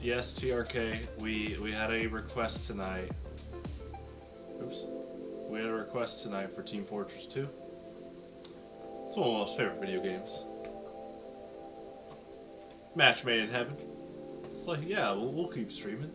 Yes, TRK, we had a request tonight. Oops. We had a request tonight for Team Fortress 2. It's one of my most favorite video games. Match made in heaven. It's like, yeah, we'll keep streaming.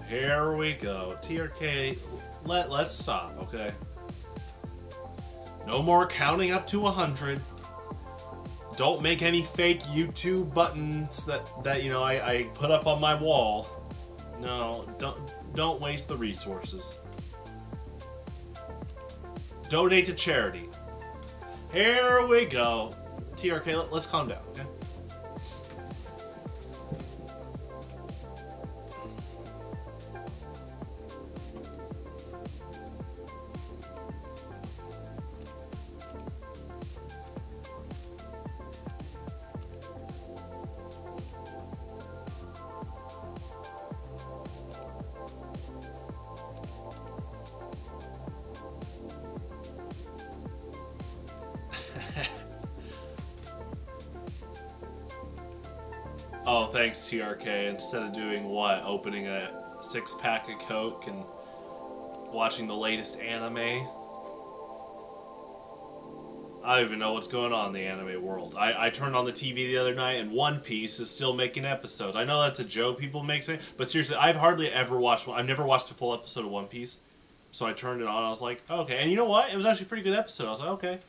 Here we go. TRK, let's stop, okay? No more counting up to 100. Don't make any fake YouTube buttons that you know I put up on my wall. No, don't waste the resources. Donate to charity. Here we go. TRK, let's calm down, okay? Oh, thanks, TRK. Instead of doing what? Opening a 6-pack of Coke and watching the latest anime? I don't even know what's going on in the anime world. I turned on the TV the other night and One Piece is still making episodes. I know that's a joke people make, but seriously, I've hardly ever watched one. I've never watched a full episode of One Piece. So I turned it on and I was like, okay. And you know what? It was actually a pretty good episode. I was like, okay.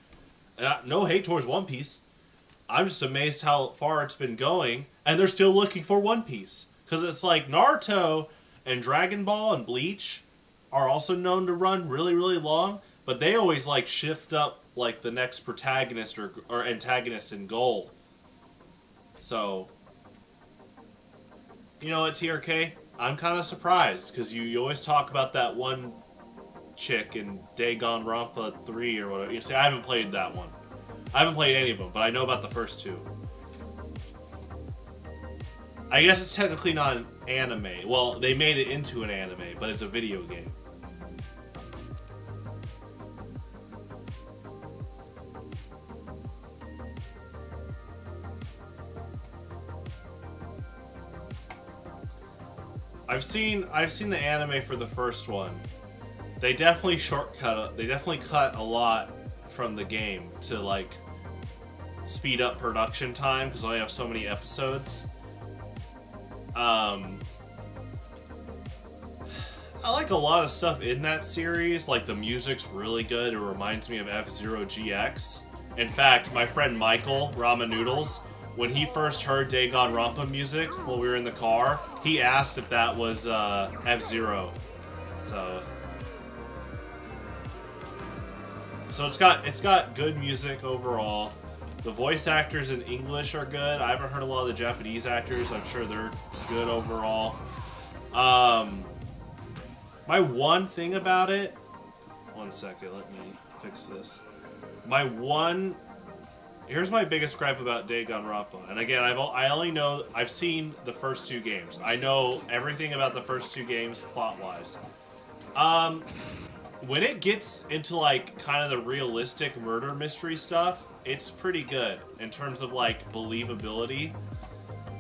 And no hate towards One Piece. I'm just amazed how far it's been going, and they're still looking for One Piece. Because it's like Naruto and Dragon Ball and Bleach are also known to run really, really long, but they always like shift up like the next protagonist or antagonist in goal. So, you know what, TRK? I'm kind of surprised, because you always talk about that one chick in Danganronpa 3 or whatever. You see, I haven't played that one. I haven't played any of them, but I know about the first two. I guess it's technically not an anime. Well, they made it into an anime, but it's a video game. I've seen the anime for the first one. They definitely they definitely cut a lot from the game to like speed up production time because they only have so many episodes. I like a lot of stuff in that series. Like the music's really good. It reminds me of F-Zero GX. In fact, my friend Michael Ramen Noodles, when he first heard Danganronpa music while we were in the car, he asked if that was F-Zero. So it's got good music overall. The voice actors in English are good. I haven't heard a lot of the Japanese actors. I'm sure they're good overall. My one thing about it... One second, let me fix this. Here's my biggest gripe about Danganronpa. And again, I've seen the first two games. I know everything about the first two games plot-wise. When it gets into like kind of the realistic murder mystery stuff, it's pretty good in terms of like believability.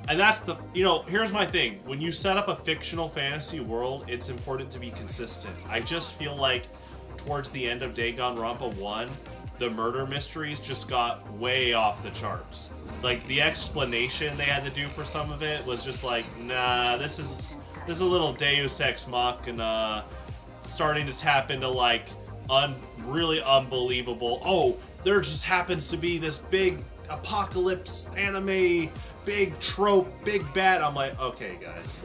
And that's here's my thing. When you set up a fictional fantasy world, it's important to be consistent. I just feel like towards the end of Danganronpa 1, the murder mysteries just got way off the charts. Like the explanation they had to do for some of it was just like, nah, this is a little Deus Ex Machina, starting to tap into like really unbelievable. Oh, there just happens to be this big apocalypse anime, big trope, big bad. I'm like, okay, guys.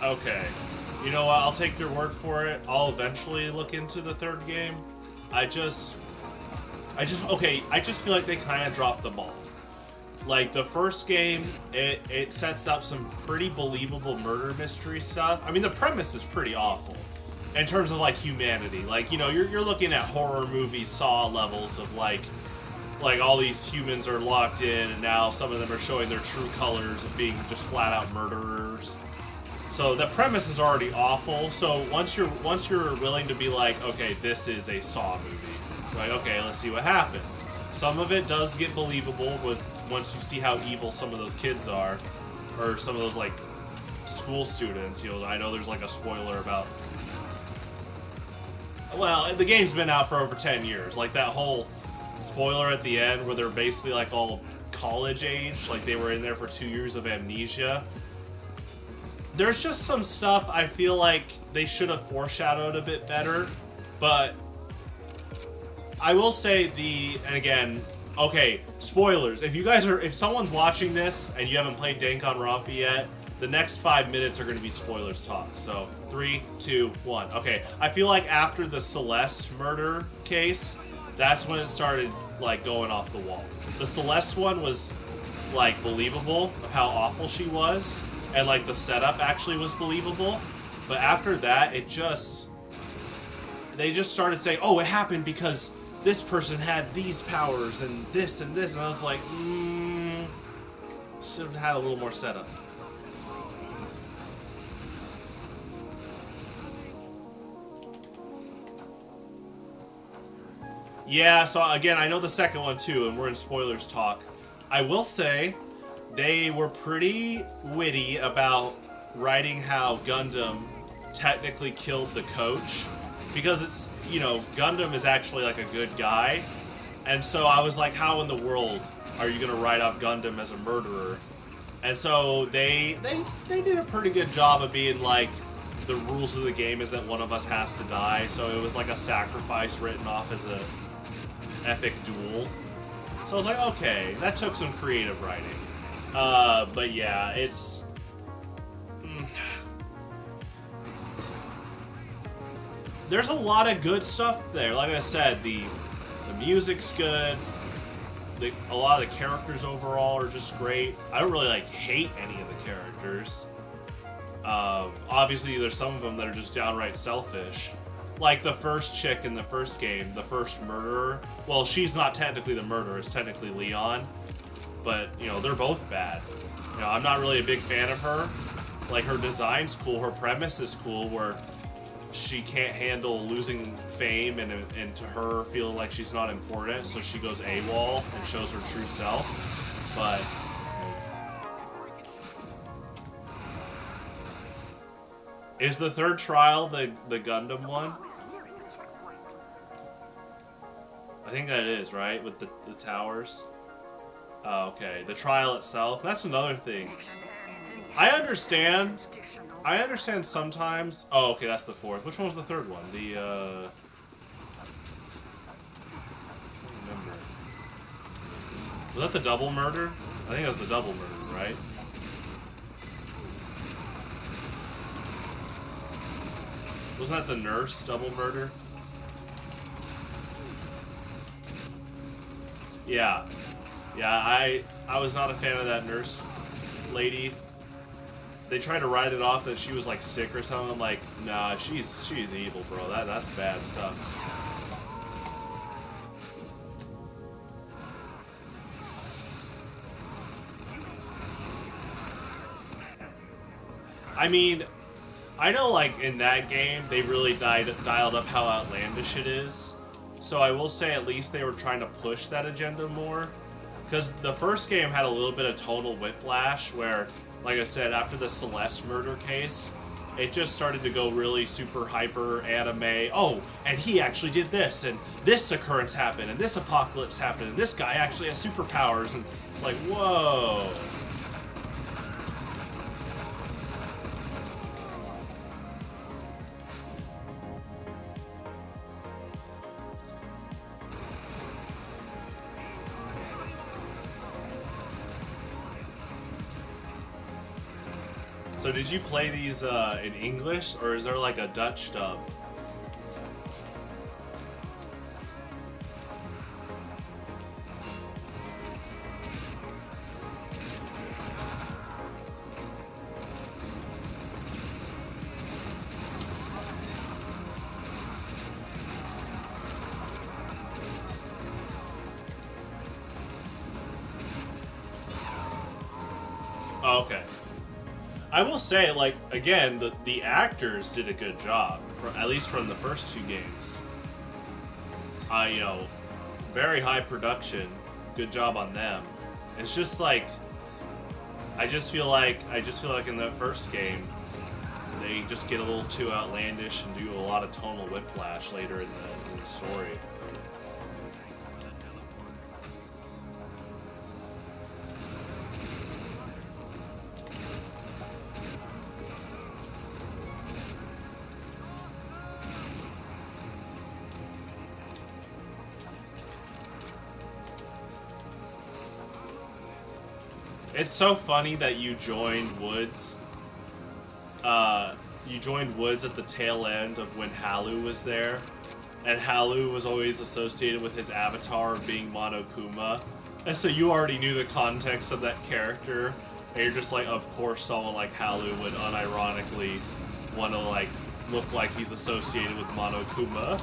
Okay. You know what? I'll take your word for it. I'll eventually look into the third game. Okay, I just feel like they kind of dropped the ball. Like, the first game, it sets up some pretty believable murder mystery stuff. I mean, the premise is pretty awful in terms of, like, humanity. Like, you know, you're looking at horror movie Saw levels of, like all these humans are locked in, and now some of them are showing their true colors of being just flat-out murderers. So the premise is already awful. So once you're willing to be like, okay, this is a Saw movie, like, okay, let's see what happens. Some of it does get believable once you see how evil some of those kids are, or some of those like school students. You know, I know there's like a spoiler about. Well, the game's been out for over 10 years. Like that whole spoiler at the end where they're basically like all college age, like they were in there for 2 years of amnesia. There's just some stuff I feel like they should have foreshadowed a bit better, but I will say and again, okay, spoilers. If someone's watching this and you haven't played Danganronpa yet, the next 5 minutes are going to be spoilers talk. So 3, 2, 1. Okay, I feel like after the Celeste murder case, that's when it started like going off the wall. The Celeste one was like believable of how awful she was, and like the setup actually was believable. But after that, they just started saying, "Oh, it happened because this person had these powers and this," and I was like, should have had a little more setup. Yeah, so again, I know the second one too, and we're in spoilers talk. I will say, they were pretty witty about writing how Gundam technically killed the coach. Because it's, you know, Gundam is actually like a good guy. And so I was like, how in the world are you going to write off Gundam as a murderer? And so they did a pretty good job of being like, the rules of the game is that one of us has to die. So it was like a sacrifice written off as a epic duel. So I was like, okay, that took some creative writing. But yeah, it's... There's a lot of good stuff there. Like I said, the music's good. A lot of the characters overall are just great. I don't really hate any of the characters. Obviously, there's some of them that are just downright selfish. Like the first chick in the first game, the first murderer. Well, she's not technically the murderer, it's technically Leon. But, you know, they're both bad. You know, I'm not really a big fan of her. Like, her design's cool, her premise is cool, where she can't handle losing fame and to her feeling like she's not important, so she goes AWOL and shows her true self. But is the third trial the Gundam one? I think that is, right? With the towers? Oh, okay. The trial itself. That's another thing. I understand sometimes... Oh, okay, that's the fourth. Which one was the third one? I don't remember. Was that the double murder? I think it was the double murder, right? Wasn't that the nurse double murder? Yeah. Yeah, I was not a fan of that nurse lady. They tried to write it off that she was like sick or something. I'm like, nah, she's evil, bro. That's bad stuff. I mean, I know like in that game they really dialed up how outlandish it is. So I will say at least they were trying to push that agenda more. Because the first game had a little bit of tonal whiplash where, like I said, after the Celeste murder case, it just started to go really super hyper anime. Oh, and he actually did this, and this occurrence happened, and this apocalypse happened, and this guy actually has superpowers, and it's like, whoa. So did you play these in English, or is there like a Dutch dub? Oh, okay. I will say, like, again, the actors did a good job, at least from the first two games. You know, very high production, good job on them. It's just like, I just feel like in the first game, they just get a little too outlandish and do a lot of tonal whiplash later in the story. It's so funny that you joined Woods. You joined Woods at the tail end of when Halu was there, and Halu was always associated with his avatar being Monokuma, and so you already knew the context of that character, and you're just like, of course, someone like Halu would unironically want to like look like he's associated with Monokuma.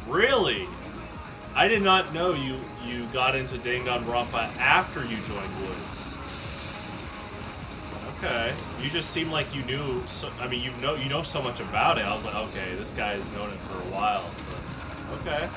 Really? I did not know you got into Danganronpa after you joined Woods. Okay. You just seemed like you knew. I mean, you know so much about it. I was like, okay, this guy's known it for a while. But, okay.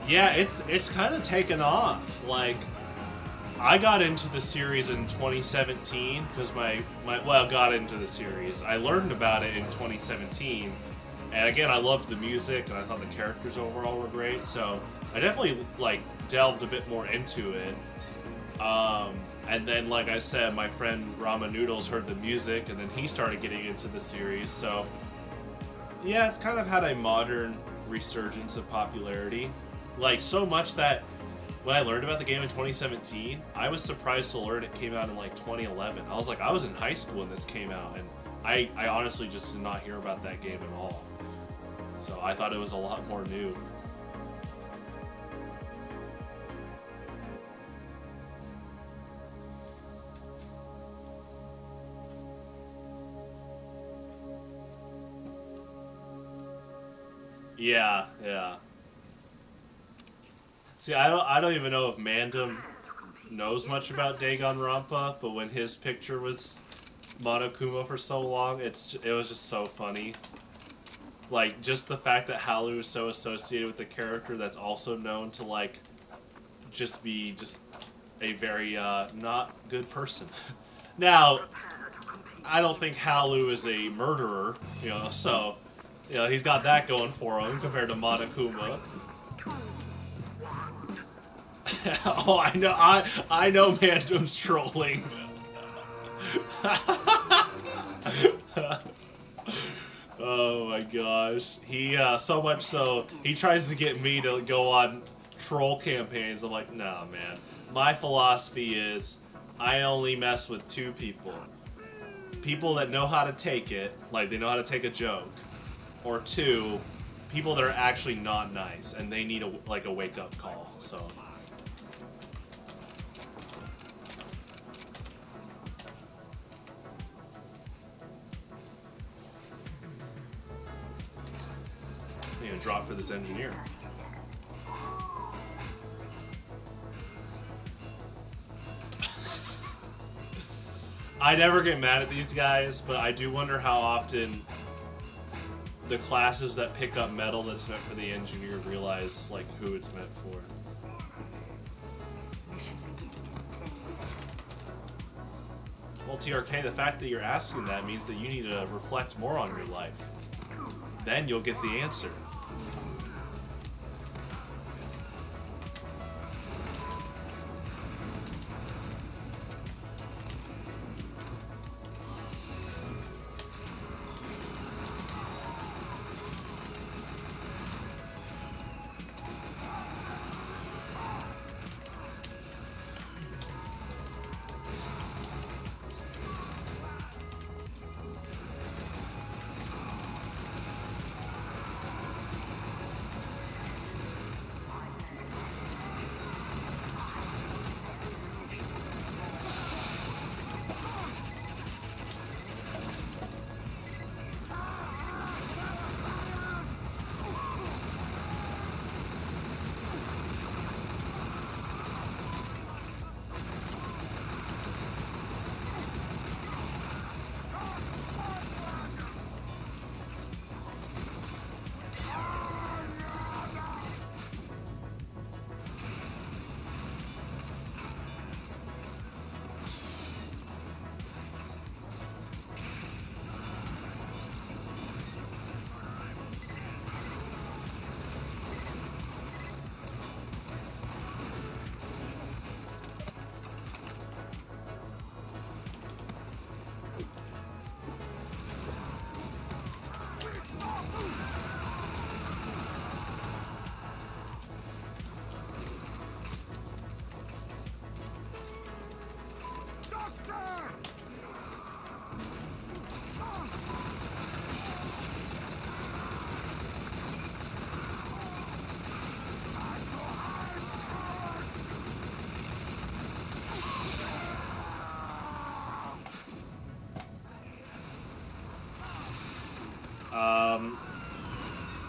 Yeah, it's kind of taken off. Like, I got into the series in 2017 because got into the series. I learned about it in 2017, and again, I loved the music and I thought the characters overall were great. So I definitely like delved a bit more into it. And then, like I said, my friend Rama Noodles heard the music, and then he started getting into the series. So yeah, it's kind of had a modern resurgence of popularity. Like, so much that when I learned about the game in 2017, I was surprised to learn it came out in, like, 2011. I was like, I was in high school when this came out, and I honestly just did not hear about that game at all. So I thought it was a lot more new. Yeah, yeah. See, I don't even know if Mandem knows much about Danganronpa, but when his picture was Monokuma for so long, it was just so funny. Like, just the fact that Halu is so associated with the character that's also known to, like, just be just a very not good person. Now, I don't think Halu is a murderer, you know, so you know, he's got that going for him compared to Monokuma. Oh, I know Mandem's trolling. Oh my gosh. He, so much so, he tries to get me to go on troll campaigns. I'm like, nah, man. My philosophy is, I only mess with two people. People that know how to take it, like they know how to take a joke. Or two, people that are actually not nice, and they need a wake-up call, so... and drop for this engineer. I never get mad at these guys, but I do wonder how often the classes that pick up metal that's meant for the engineer realize like who it's meant for. Well, TRK, the fact that you're asking that means that you need to reflect more on your life. Then you'll get the answer.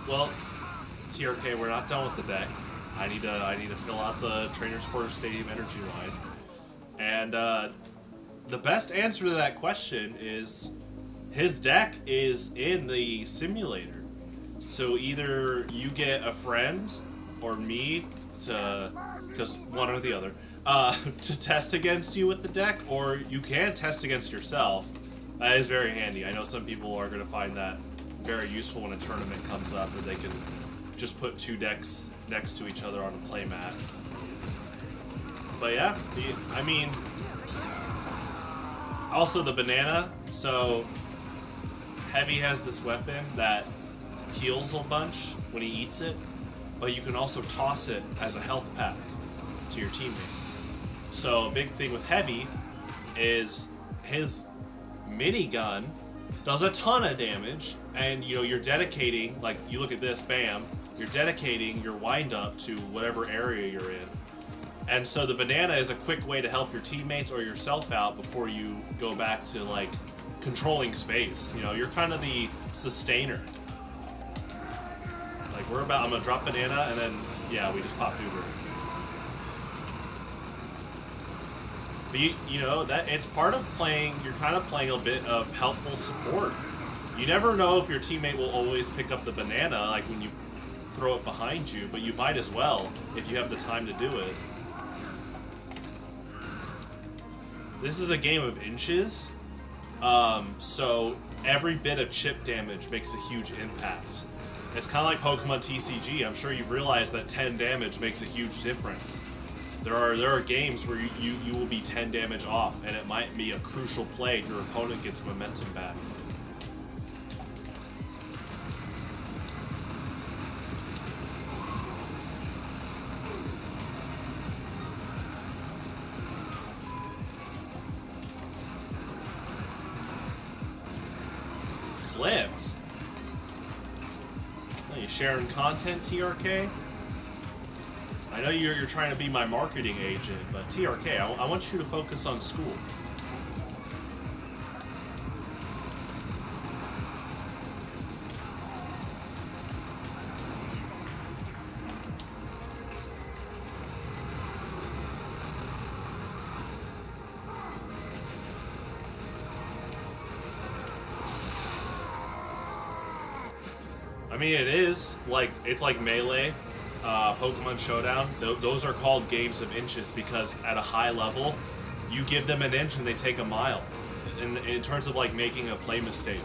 Well, TRK, we're not done with the deck. I need to fill out the Trainer Sports Stadium energy line. And the best answer to that question is his deck is in the simulator. So either you get a friend or me to, because one or the other, to test against you with the deck, or you can test against yourself. That is very handy. I know some people are going to find that very useful when a tournament comes up, where they can just put two decks next to each other on a playmat. But yeah, I mean, also the banana. So Heavy has this weapon that heals a bunch when he eats it, but you can also toss it as a health pack to your teammates. So a big thing with Heavy is his minigun does a ton of damage, and you know, you're dedicating, like you look at this, bam, you're dedicating your wind-up to whatever area you're in. And so the banana is a quick way to help your teammates or yourself out before you go back to like controlling space. You know, you're kind of the sustainer. Like I'm gonna drop banana, and then yeah, we just pop Uber. But you know, that it's part of playing, you're kind of playing a bit of helpful support. You never know if your teammate will always pick up the banana, like when you throw it behind you, but you might as well if you have the time to do it. This is a game of inches, so every bit of chip damage makes a huge impact. It's kind of like Pokemon TCG. I'm sure you've realized that 10 damage makes a huge difference. There are games where you will be 10 damage off, and it might be a crucial play. Your opponent gets momentum back. Clips? Are you sharing content, TRK? I know you're trying to be my marketing agent, but TRK, I want you to focus on school. I mean, it is like it's like Melee, Pokemon Showdown. Those are called games of inches because at a high level, you give them an inch and they take a mile. In terms of like making a play mistake.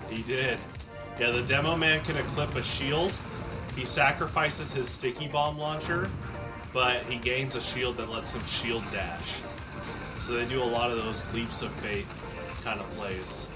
He did. Yeah, the demo man can equip a shield. He sacrifices his sticky bomb launcher, but he gains a shield that lets him shield dash. So they do a lot of those leaps of faith kind of plays.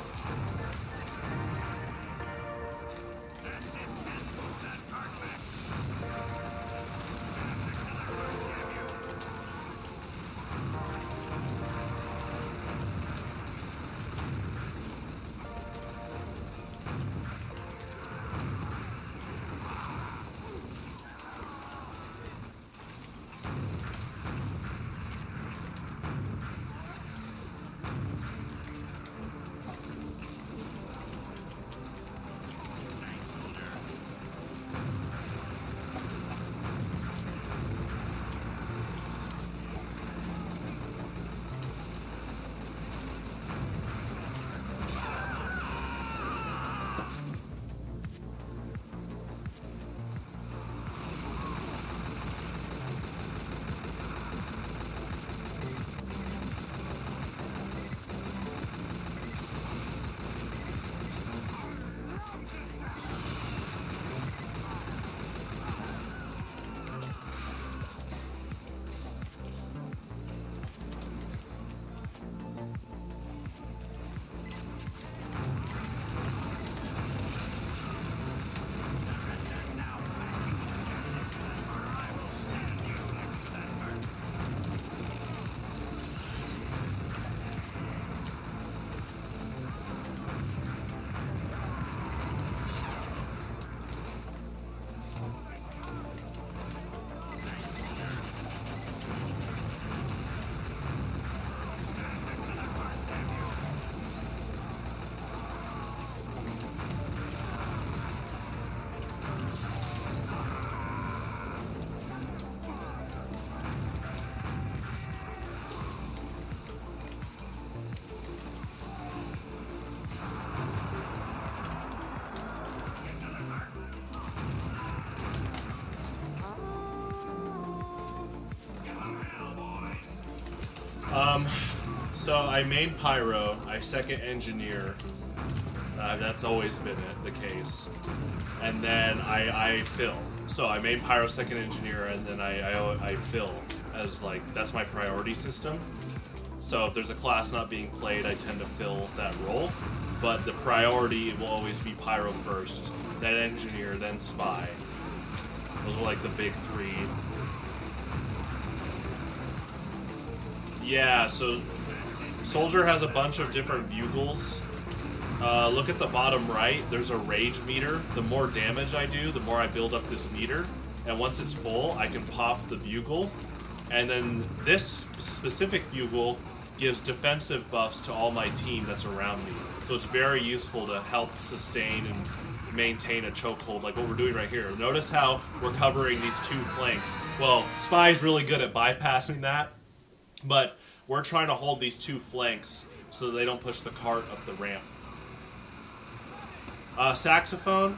So I main pyro, I second engineer. That's always been the case. And then I fill. So I main pyro, second engineer, and then I fill as like that's my priority system. So if there's a class not being played, I tend to fill that role. But the priority will always be pyro first, then engineer, then spy. Those are like the big three. Yeah, so Soldier has a bunch of different bugles. Look at the bottom right, there's a rage meter. The more damage I do, the more I build up this meter. And once it's full, I can pop the bugle. And then this specific bugle gives defensive buffs to all my team that's around me. So it's very useful to help sustain and maintain a chokehold like what we're doing right here. Notice how we're covering these two flanks. Well, Spy's really good at bypassing that, but we're trying to hold these two flanks so that they don't push the cart up the ramp. Saxophone,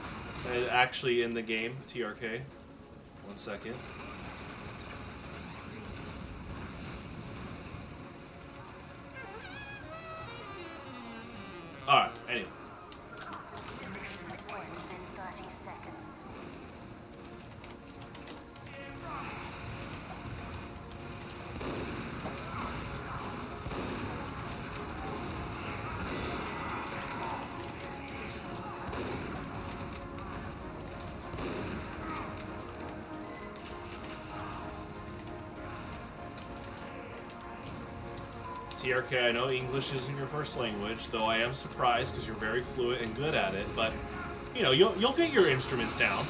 actually in the game, TRK. 1 second. Alright, anyway. TRK, I know English isn't your first language, though I am surprised because you're very fluent and good at it, but, you know, you'll get your instruments down.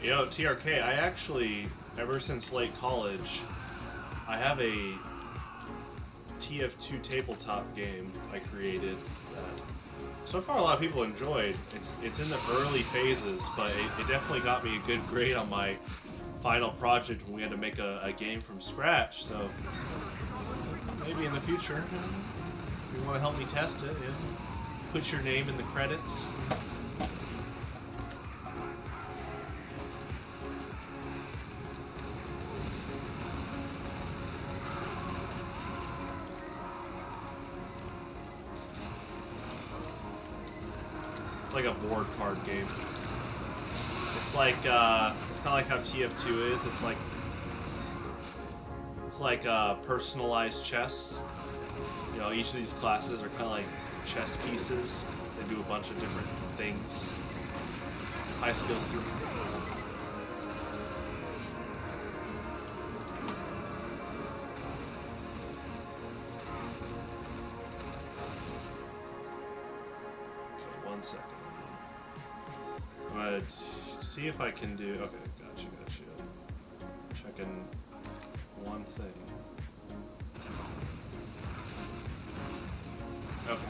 You know, TRK, I actually, ever since late college, I have a TF2 tabletop game I created that so far a lot of people enjoyed. It's in the early phases, but it definitely got me a good grade on my final project when we had to make a game from scratch, so maybe in the future, if you want to help me test it, yeah, put your name in the credits. Like a board card game. It's like it's kind of like how TF2 is. It's like personalized chess. You know, each of these classes are kind of like chess pieces. They do a bunch of different things. High skills through. Okay, 1 second. See if I can do. Okay, gotcha. Checking one thing. Okay.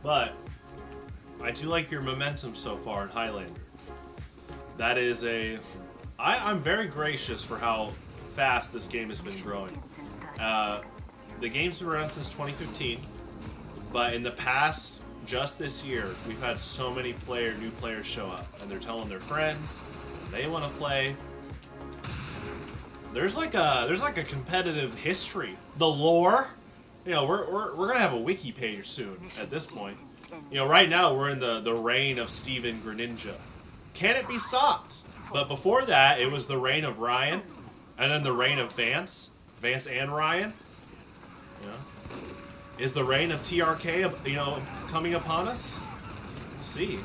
But I do like your momentum so far in Highlander. That is I'm very gracious for how fast this game has been growing. The game's been around since 2015, but in the past, just this year, we've had so many new players show up, and they're telling their friends they want to play. There's like a competitive history. The lore. You know, we're gonna have a wiki page soon. At this point, you know, right now we're in the reign of Steven Greninja. Can it be stopped? But before that, it was the reign of Ryan, and then the reign of Vance and Ryan. You know, is the reign of TRK, you know, coming upon us? We'll see.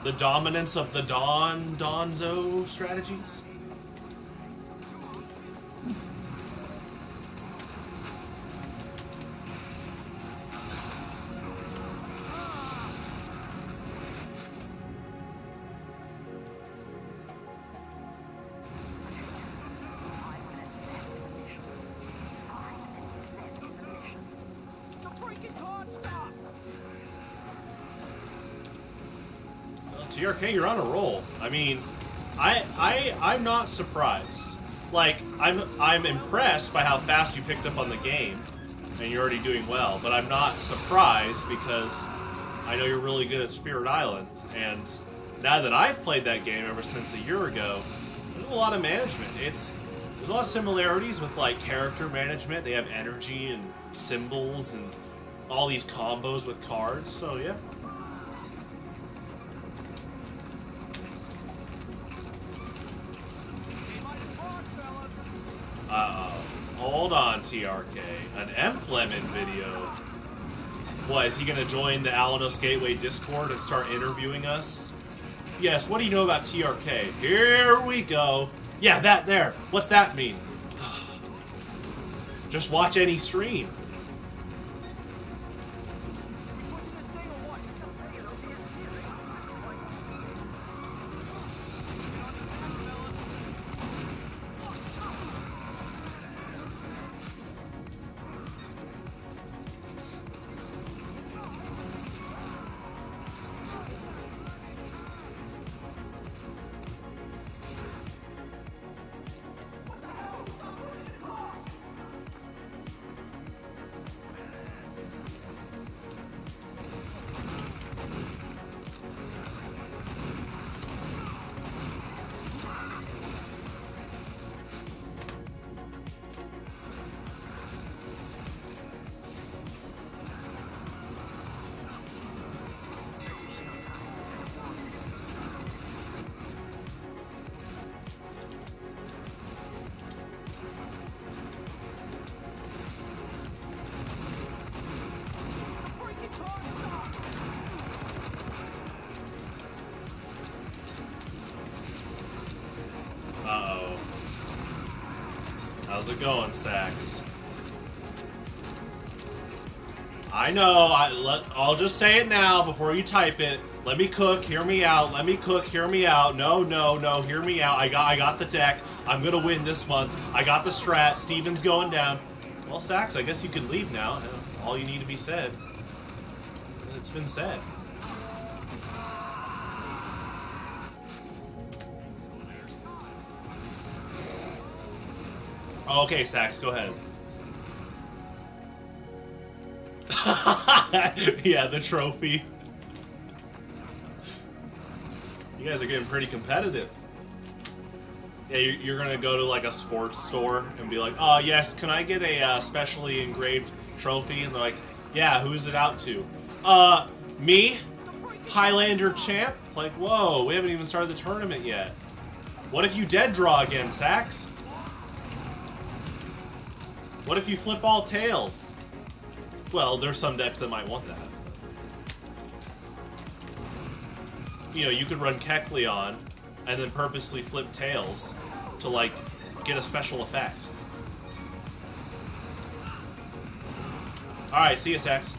The dominance of the Donzo strategies. TRK, you're on a roll. I mean, I'm not surprised. Like, I'm impressed by how fast you picked up on the game, and you're already doing well. But I'm not surprised because I know you're really good at Spirit Island, and now that I've played that game ever since a year ago, there's a lot of management. There's a lot of similarities with like character management. They have energy and symbols and all these combos with cards. So yeah. Hold on, TRK. An Emplemon video. What, is he going to join the Alinos Gateway Discord and start interviewing us? Yes, what do you know about TRK? Here we go. Yeah, that there. What's that mean? Just watch any stream. Uh-oh. How's it going, Sax? I know, I'll just say it now before you type it. Let me cook, hear me out. Let me cook, hear me out. No, hear me out. I got the deck. I'm gonna win this month. I got the strat. Steven's going down. Well, Sax, I guess you can leave now. All you need to be said. It's been said. Okay, Sax, go ahead. Yeah, the trophy. You guys are getting pretty competitive. Yeah, you're gonna go to like a sports store and be like, oh yes, can I get a specially engraved trophy? And they're like, yeah, who's it out to? Me? Highlander champ? It's like, whoa, we haven't even started the tournament yet. What if you dead draw again, Sax? What if you flip all tails? Well, there's some decks that might want that. You know, you could run Kecleon and then purposely flip tails to, like, get a special effect. Alright, see ya, Sax.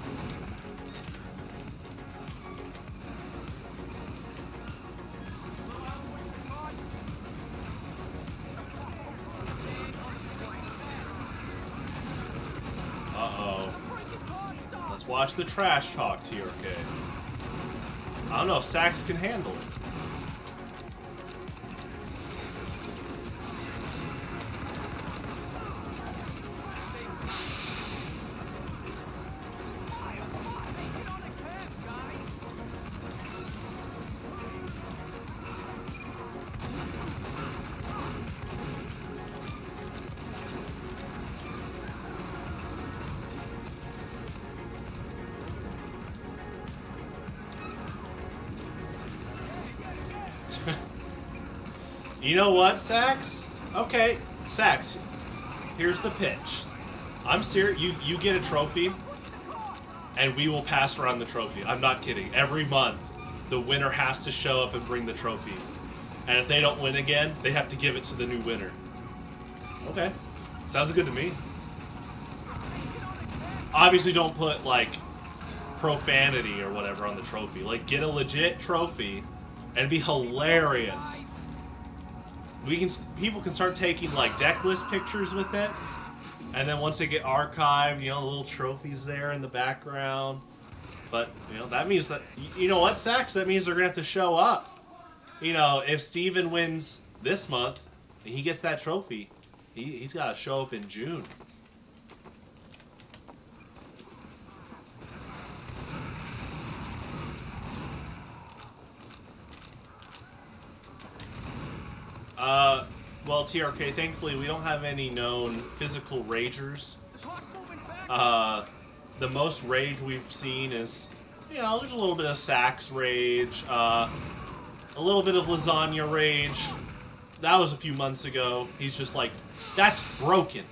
Watch the trash talk, TRK. I don't know if Sax can handle it. You know what, Sax? Okay, Sax, here's the pitch. I'm serious. You get a trophy, and we will pass around the trophy. I'm not kidding. Every month, the winner has to show up and bring the trophy. And if they don't win again, they have to give it to the new winner. Okay. Sounds good to me. Obviously don't put, like, profanity or whatever on the trophy. Like, get a legit trophy and be hilarious. People can start taking, like, deck list pictures with it. And then once they get archived, you know, the little trophies there in the background. But, you know, that means that... You know what, Sax? That means they're going to have to show up. You know, if Steven wins this month, and he gets that trophy, he's got to show up in June. Well, TRK, thankfully we don't have any known physical ragers. The most rage we've seen is, you know, there's a little bit of Sax rage, a little bit of lasagna rage. That was a few months ago. He's just like, that's broken.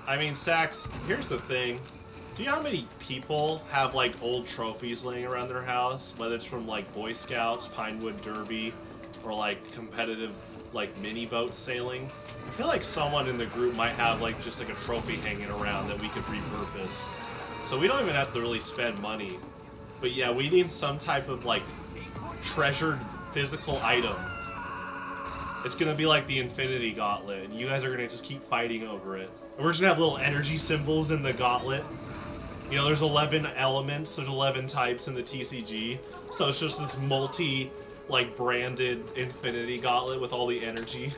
I mean, Sax, here's the thing. Do you know how many people have, like, old trophies laying around their house? Whether it's from, like, Boy Scouts, Pinewood Derby, or, like, competitive, like, mini boat sailing? I feel like someone in the group might have, like, just, like, a trophy hanging around that we could repurpose. So we don't even have to really spend money. But yeah, we need some type of, like, treasured physical item. It's gonna be like the Infinity Gauntlet, and you guys are gonna just keep fighting over it. And we're just gonna have little energy symbols in the gauntlet. You know, there's 11 elements, there's 11 types in the TCG, so it's just this like, branded Infinity Gauntlet with all the energy.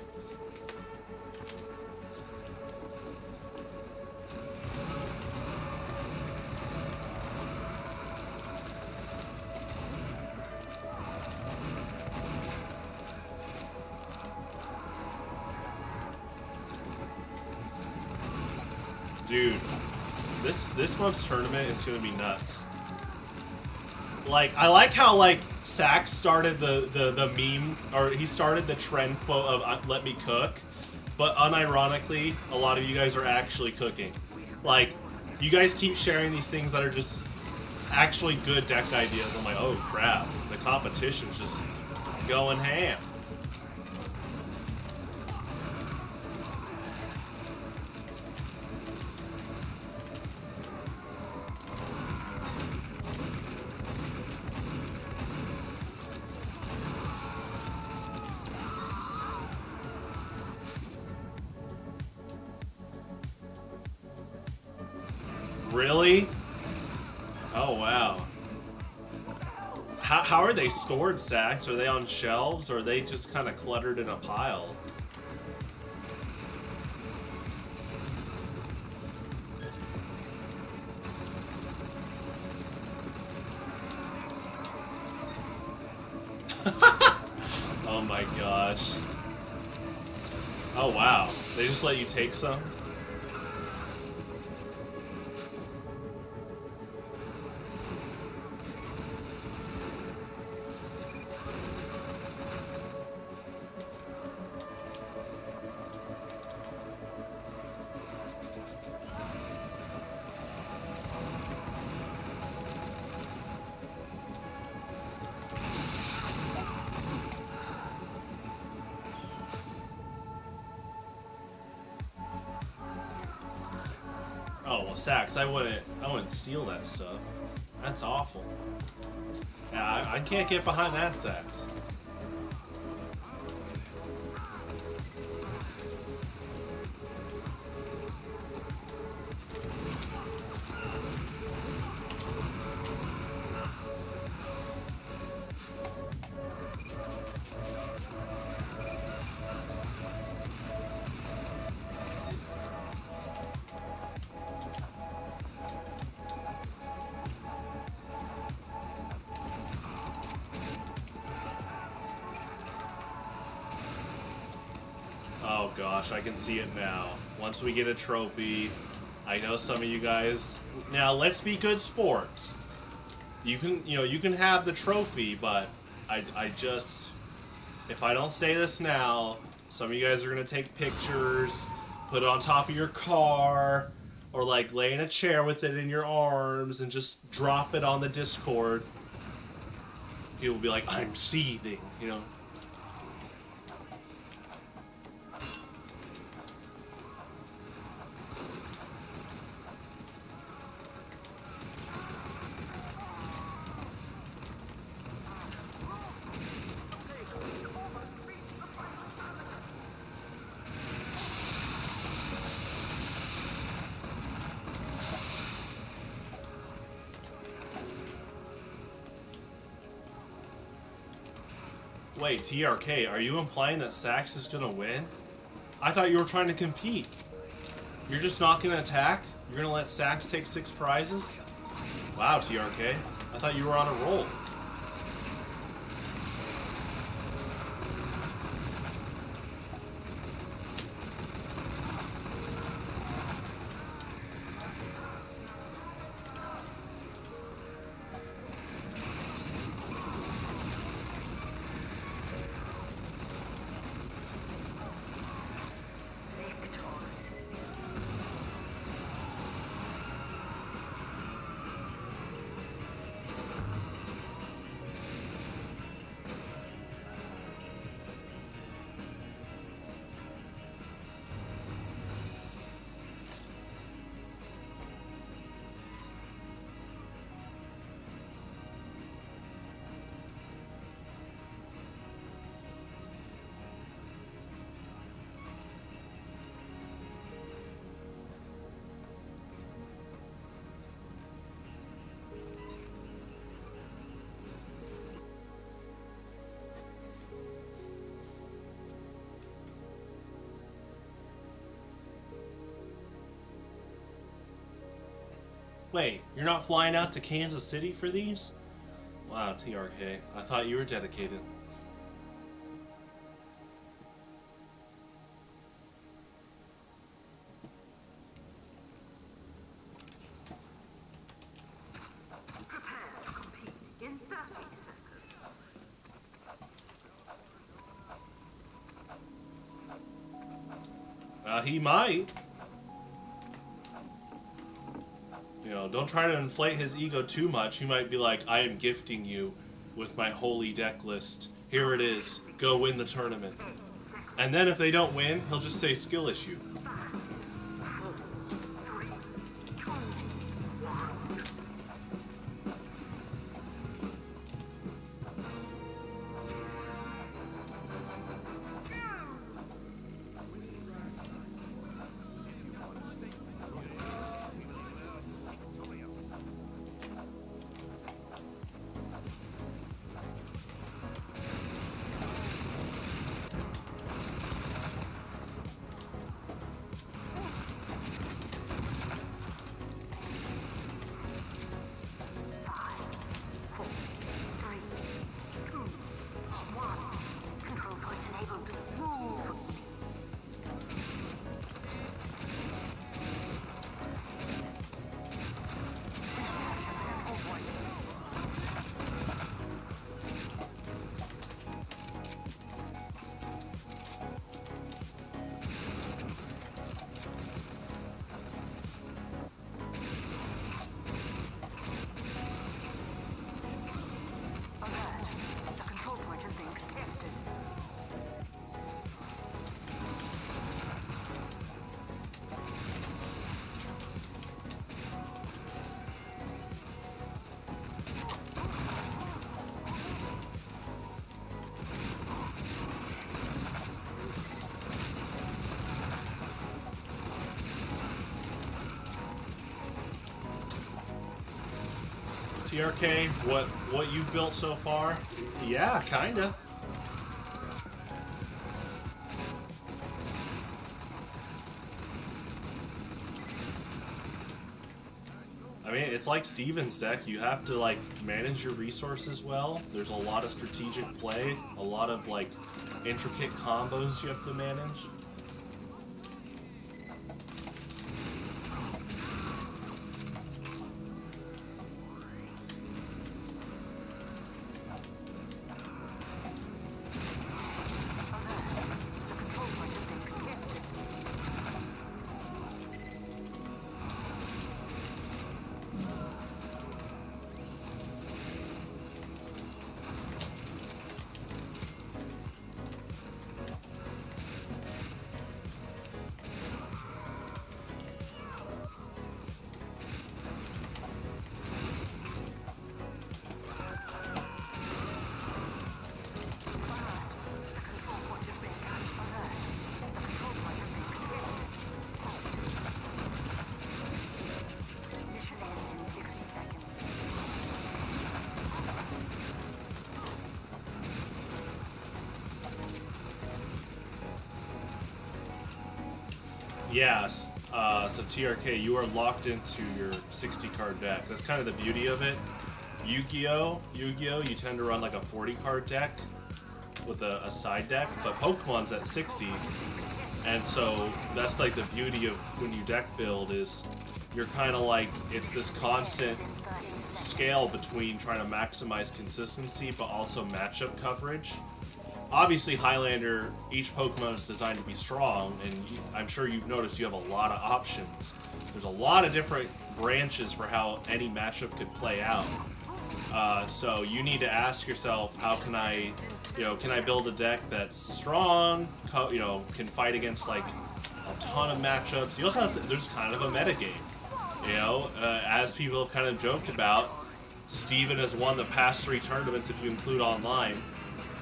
Dude, this month's tournament is gonna be nuts. Like, I like how, like, Sax started the meme, or he started the trend quote of "let me cook," but unironically, a lot of you guys are actually cooking. Like, you guys keep sharing these things that are just actually good deck ideas. I'm like, oh crap, the competition's just going ham. Really? Oh, wow. How are they stored, Sax? Are they on shelves, or are they just kind of cluttered in a pile? Oh my gosh. Oh wow. They just let you take some? Oh well, Sax, I wouldn't steal that stuff. That's awful. Yeah, I can't get behind that, Sax. gosh, I can see it now. Once we get a trophy, I know some of you guys... Now, let's be good sports. You can have the trophy, but I just... If I don't say this now, some of you guys are going to take pictures, put it on top of your car, or like lay in a chair with it in your arms and just drop it on the Discord. People will be like, I'm seething, you know? Wait, TRK, are you implying that Sax is gonna win? I thought you were trying to compete. You're just not gonna attack? You're gonna let Sax take 6 prizes? Wow, TRK. I thought you were on a roll. Wait, you're not flying out to Kansas City for these? Wow, TRK. I thought you were dedicated. Prepare to compete in 30 seconds. He might. You know, don't try to inflate his ego too much. He might be like, I am gifting you with my holy deck list. Here it is. Go win the tournament. And then if they don't win, he'll just say skill issue. TRK, what you've built so far? Yeah, kinda. I mean, it's like Steven's deck. You have to, like, manage your resources well. There's a lot of strategic play, a lot of, like, intricate combos you have to manage. Yes. So TRK, you are locked into your 60-card deck. That's kind of the beauty of it. Yu-Gi-Oh, you tend to run like a 40-card deck with a side deck, but Pokemon's at 60, and so that's like the beauty of when you deck build is you're kind of like, it's this constant scale between trying to maximize consistency but also matchup coverage. Obviously, Highlander, each Pokemon is designed to be strong, and I'm sure you've noticed you have a lot of options. There's a lot of different branches for how any matchup could play out. So you need to ask yourself, how can I, can I build a deck that's strong, can fight against like a ton of matchups. You also have to, there's kind of a meta game. As people have kind of joked about, Steven has won the past 3 tournaments if you include online,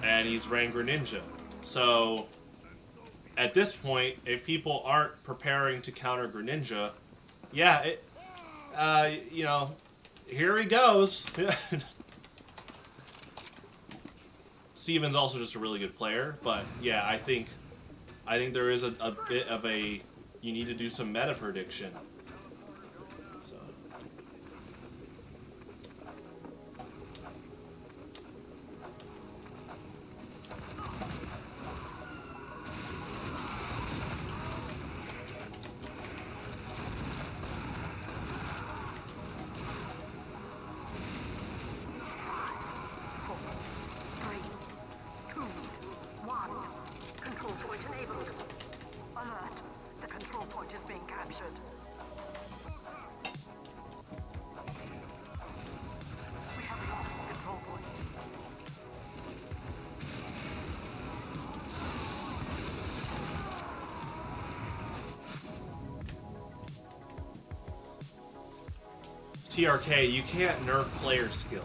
and he's ran Greninja. So at this point, if people aren't preparing to counter Greninja, yeah, here he goes. Steven's also just a really good player, but yeah, I think there is a bit of a, you need to do some meta prediction. So Control point enabled. Alert. The control point is being captured. We have lost the control point. TRK, you can't nerf player skill.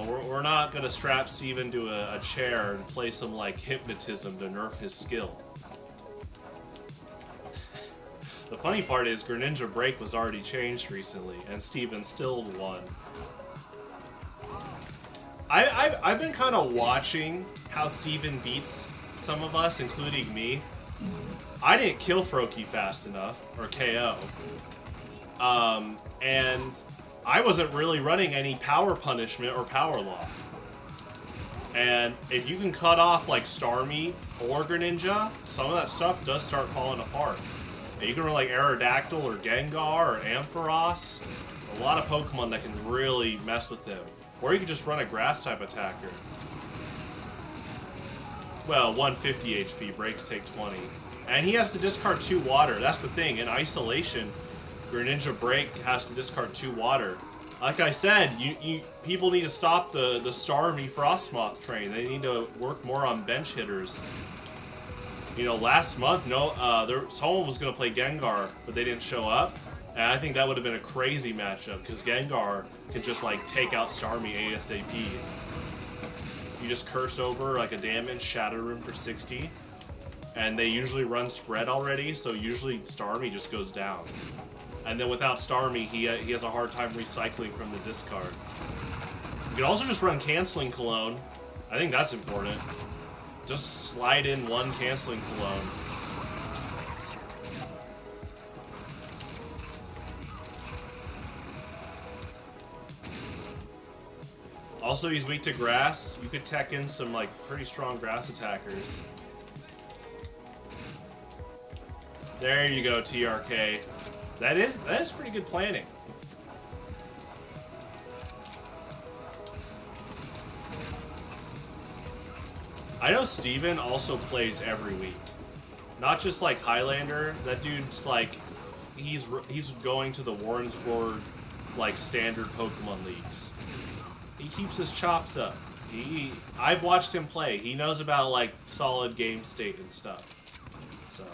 We're not going to strap Steven to a chair and play some, like, hypnotism to nerf his skill. The funny part is Greninja Break was already changed recently, and Steven still won. I've been kind of watching how Steven beats some of us, including me. I didn't kill Froakie fast enough, or KO. And I wasn't really running any power punishment or power lock. And if you can cut off like Starmie or Greninja, some of that stuff does start falling apart. And you can run like Aerodactyl or Gengar or Ampharos. A lot of Pokemon that can really mess with him. Or you can just run a grass type attacker. Well, 150 HP, breaks take 20. And he has to discard 2 water. That's the thing. In isolation, Greninja Break has to discard 2 water. Like I said, people need to stop the Starmie Frostmoth train. They need to work more on bench hitters. Last month, someone was going to play Gengar, but they didn't show up. And I think that would have been a crazy matchup, because Gengar can just, like, take out Starmie ASAP. You just curse over, like, a damage, Shadow Room for 60. And they usually run spread already, so usually Starmie just goes down. And then without Starmie, he has a hard time recycling from the discard. You can also just run Canceling Cologne. I think that's important. Just slide in 1 Canceling Cologne. Also, he's weak to grass. You could tech in some like pretty strong grass attackers. There you go, TRK. That is pretty good planning. I know Steven also plays every week. Not just like Highlander. That dude's like, he's going to the Warrensburg like standard Pokemon leagues. He keeps his chops up. I've watched him play. He knows about like solid game state and stuff. So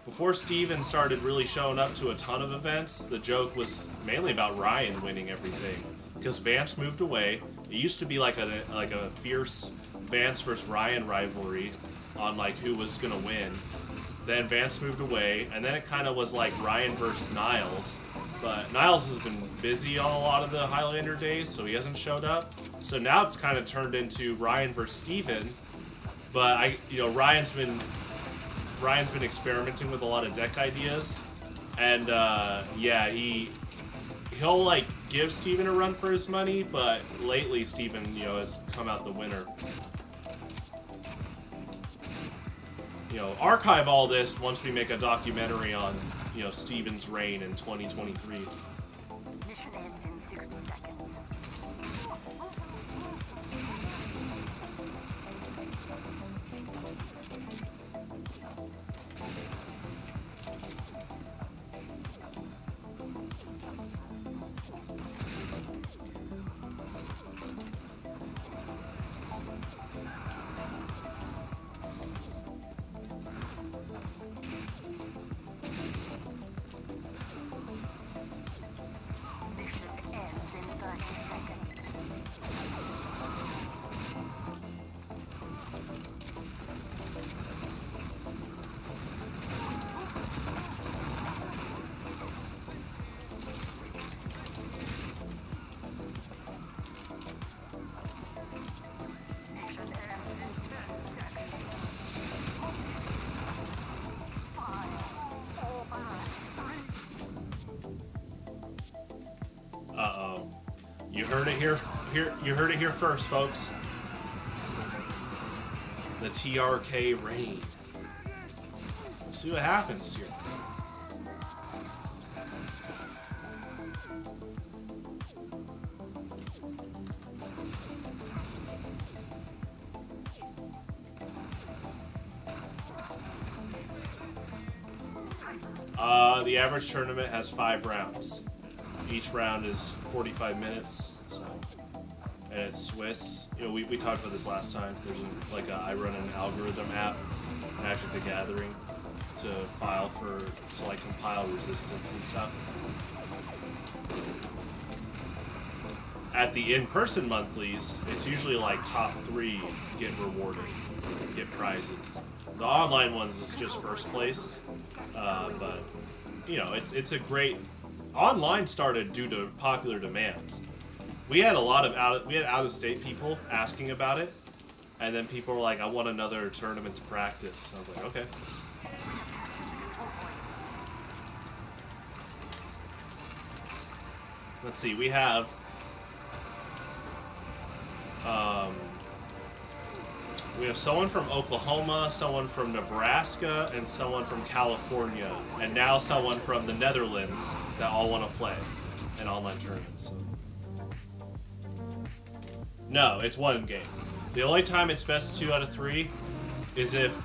before Steven started really showing up to a ton of events, the joke was mainly about Ryan winning everything. Because Vance moved away. It used to be like a fierce Vance versus Ryan rivalry on like who was gonna win. Then Vance moved away, and then it kind of was like Ryan versus Niles. But Niles has been busy on a lot of the Highlander days, so he hasn't showed up. So now it's kind of turned into Ryan versus Steven. But Ryan's been Ryan's been experimenting with a lot of deck ideas, and yeah, he'll like give Steven a run for his money, but lately Steven, you know, has come out the winner. You know, archive all this once we make a documentary on, you know, Steven's reign in 2023. Mission ends in 60 seconds. Mission ends in 30 seconds. Mission ends in 10 seconds. 5, 4, 3. Uh-oh. You heard it here, you heard it here first, folks. The TRK reign. We'll see what happens here. The average tournament has 5 rounds. Each round is 45 minutes, so, and it's Swiss. You know, we talked about this last time. There's I run an algorithm app, Magic the Gathering, to like compile resistance and stuff. At the in-person monthlies, it's usually like top 3 get rewarded, get prizes. The online ones is just first place, but you know, it's a great. Online started due to popular demands. We had a lot of out-of-state people asking about it, and then people were like, "I want another tournament to practice." And I was like, "Okay." Let's see. We have someone from Oklahoma, someone from Nebraska, and someone from California, and now someone from the Netherlands that all want to play in online tournaments. So. No, it's one game. The only time it's best 2 out of 3 is if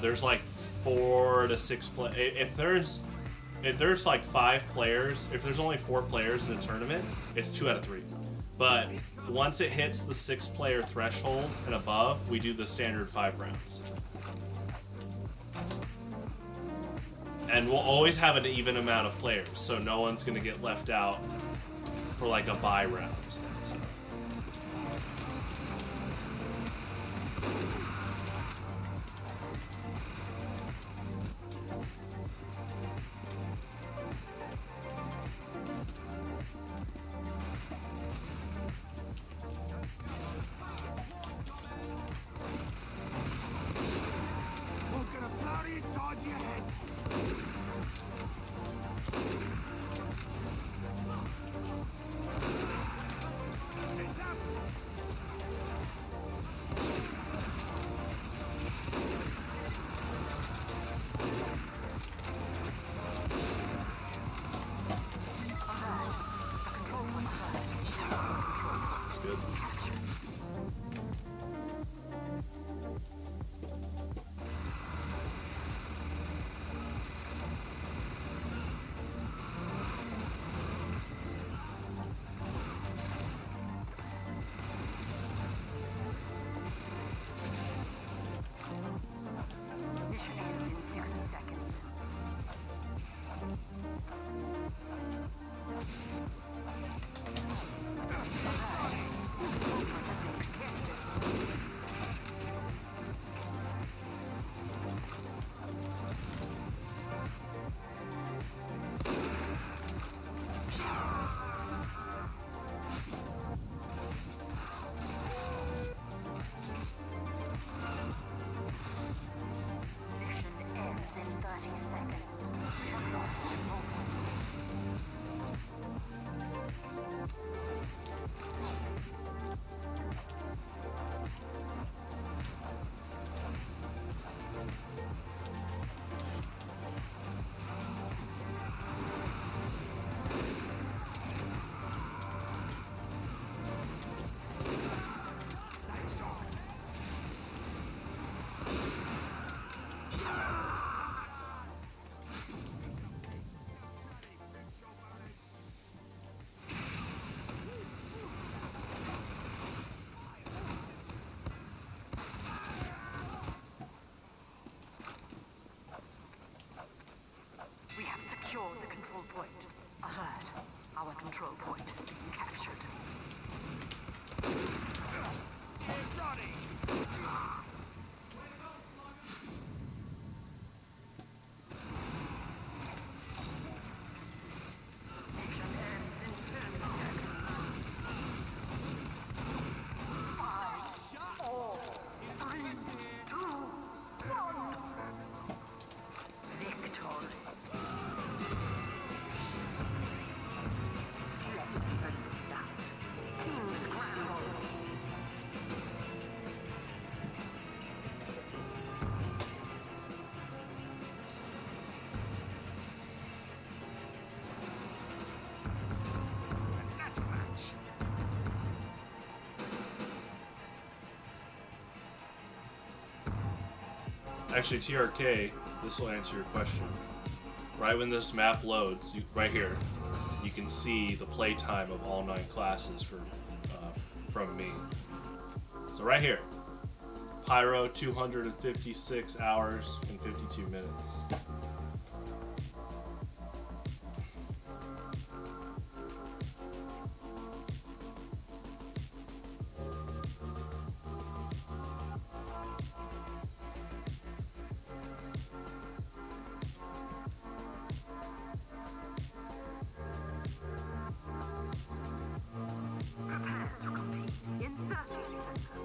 there's like 4 to 6 If there's like 5 players, if there's only 4 players in a tournament, it's 2 out of 3. But once it hits the 6-player threshold and above, we do the standard 5 rounds. And we'll always have an even amount of players, so no one's going to get left out for like a bye round. So. control point is being captured. Mission ends in 30 seconds. 5, 4, 3, 2, 1. Victory. Let's figure this out. Team scramble. That's a match. Actually, TRK, this will answer your question. Right when this map loads, right here, you can see the playtime of all 9 classes from me. So right here, Pyro, 256 hours and 52 minutes. Prepare to compete in 30 seconds.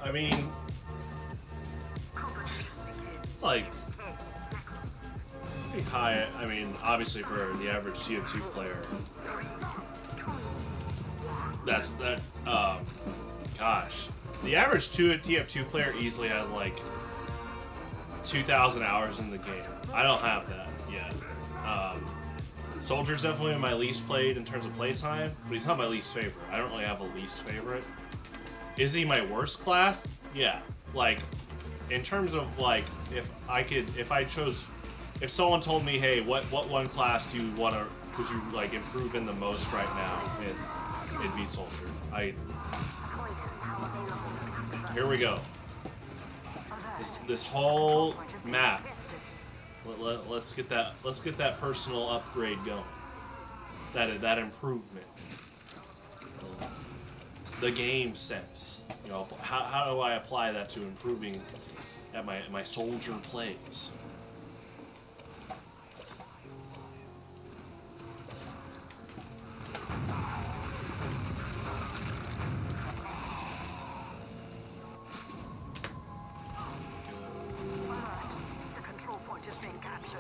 I mean, Competition begins it's like in 10 seconds. pretty high. I mean, obviously for the average TF2 player, 3, 2, 1. that's that. Gosh, the average TF2 player easily has like 2,000 hours in the game. I don't have that yet. Soldier's definitely my least played in terms of playtime, but he's not my least favorite. I don't really have a least favorite. Is he my worst class? Yeah. Like, in terms of like, if someone told me, hey, what one class do you could you like improve in the most right now? It'd be Soldier. Here we go. This whole map. Let's get that personal upgrade going. That improvement. The game sense. You know, how do I apply that to improving at my soldier plays? The control point is being captured.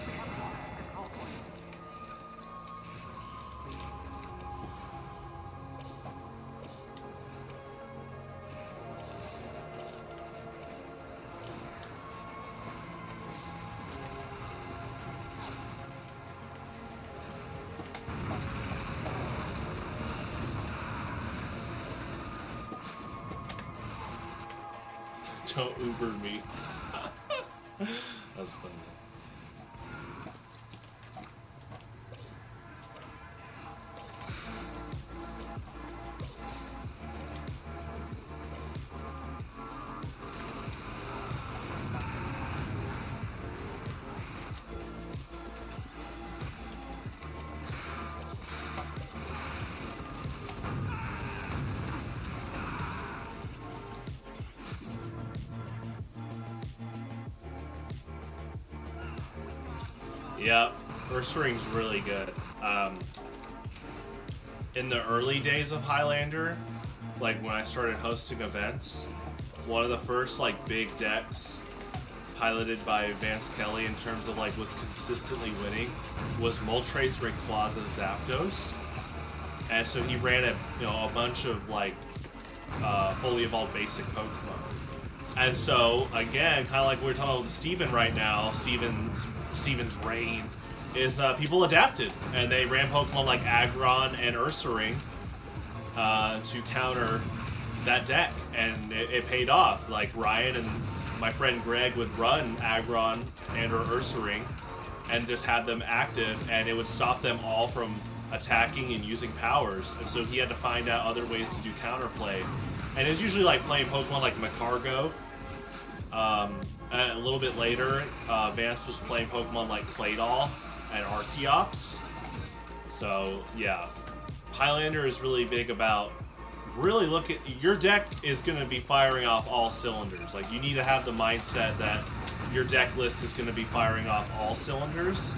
We have lost the control point. Don't Uber me. That's funny. Yeah, First Ring's really good. In the early days of Highlander, like when I started hosting events, one of the first like big decks piloted by Vance Kelly in terms of like was consistently winning was Moltres, Rayquaza, Zapdos, and so he ran a bunch of like fully evolved basic Pokemon. And so, again, kind of like we're talking about with Steven right now, Steven's reign, is people adapted. And they ran Pokemon like Aggron and Ursaring to counter that deck. And it paid off. Like, Ryan and my friend Greg would run Aggron and or Ursaring, and just have them active, and it would stop them all from attacking and using powers. And so he had to find out other ways to do counterplay. And it's usually like playing Pokemon like Macargo. A little bit later, Vance was playing Pokemon like Claydol and Archeops. So yeah, Highlander is really big about really look at your deck is going to be firing off all cylinders. Like you need to have the mindset that your deck list is going to be firing off all cylinders.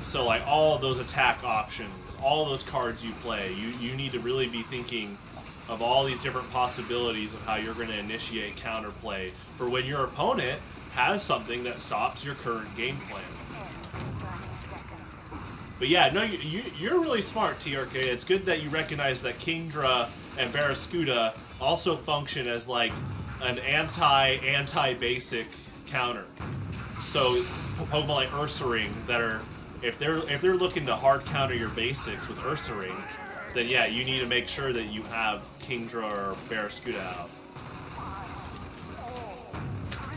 So like all those attack options, all those cards you play, you need to really be thinking of all these different possibilities of how you're going to initiate counterplay for when your opponent has something that stops your current game plan. But yeah, no, you're really smart, TRK. It's good that you recognize that Kingdra and Barraskewda also function as like an anti-basic counter. So Pokemon like Ursaring that are if they're looking to hard counter your basics with Ursaring, then yeah, you need to make sure that you have Kingdra or Barraskewda out.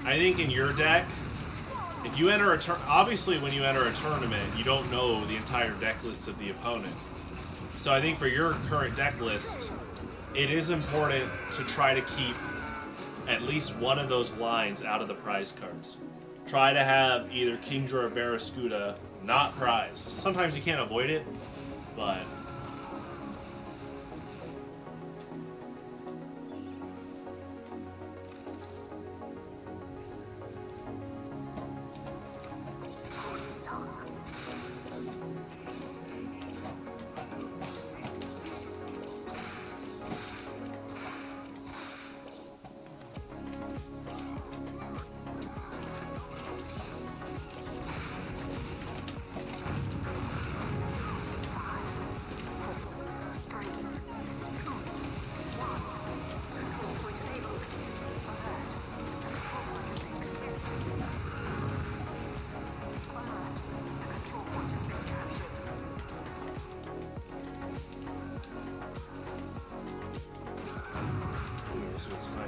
I think in your deck, if you enter obviously when you enter a tournament, you don't know the entire deck list of the opponent. So I think for your current deck list, it is important to try to keep at least one of those lines out of the prize cards. Try to have either Kingdra or Barraskewda not prized. Sometimes you can't avoid it, but that's a good sign.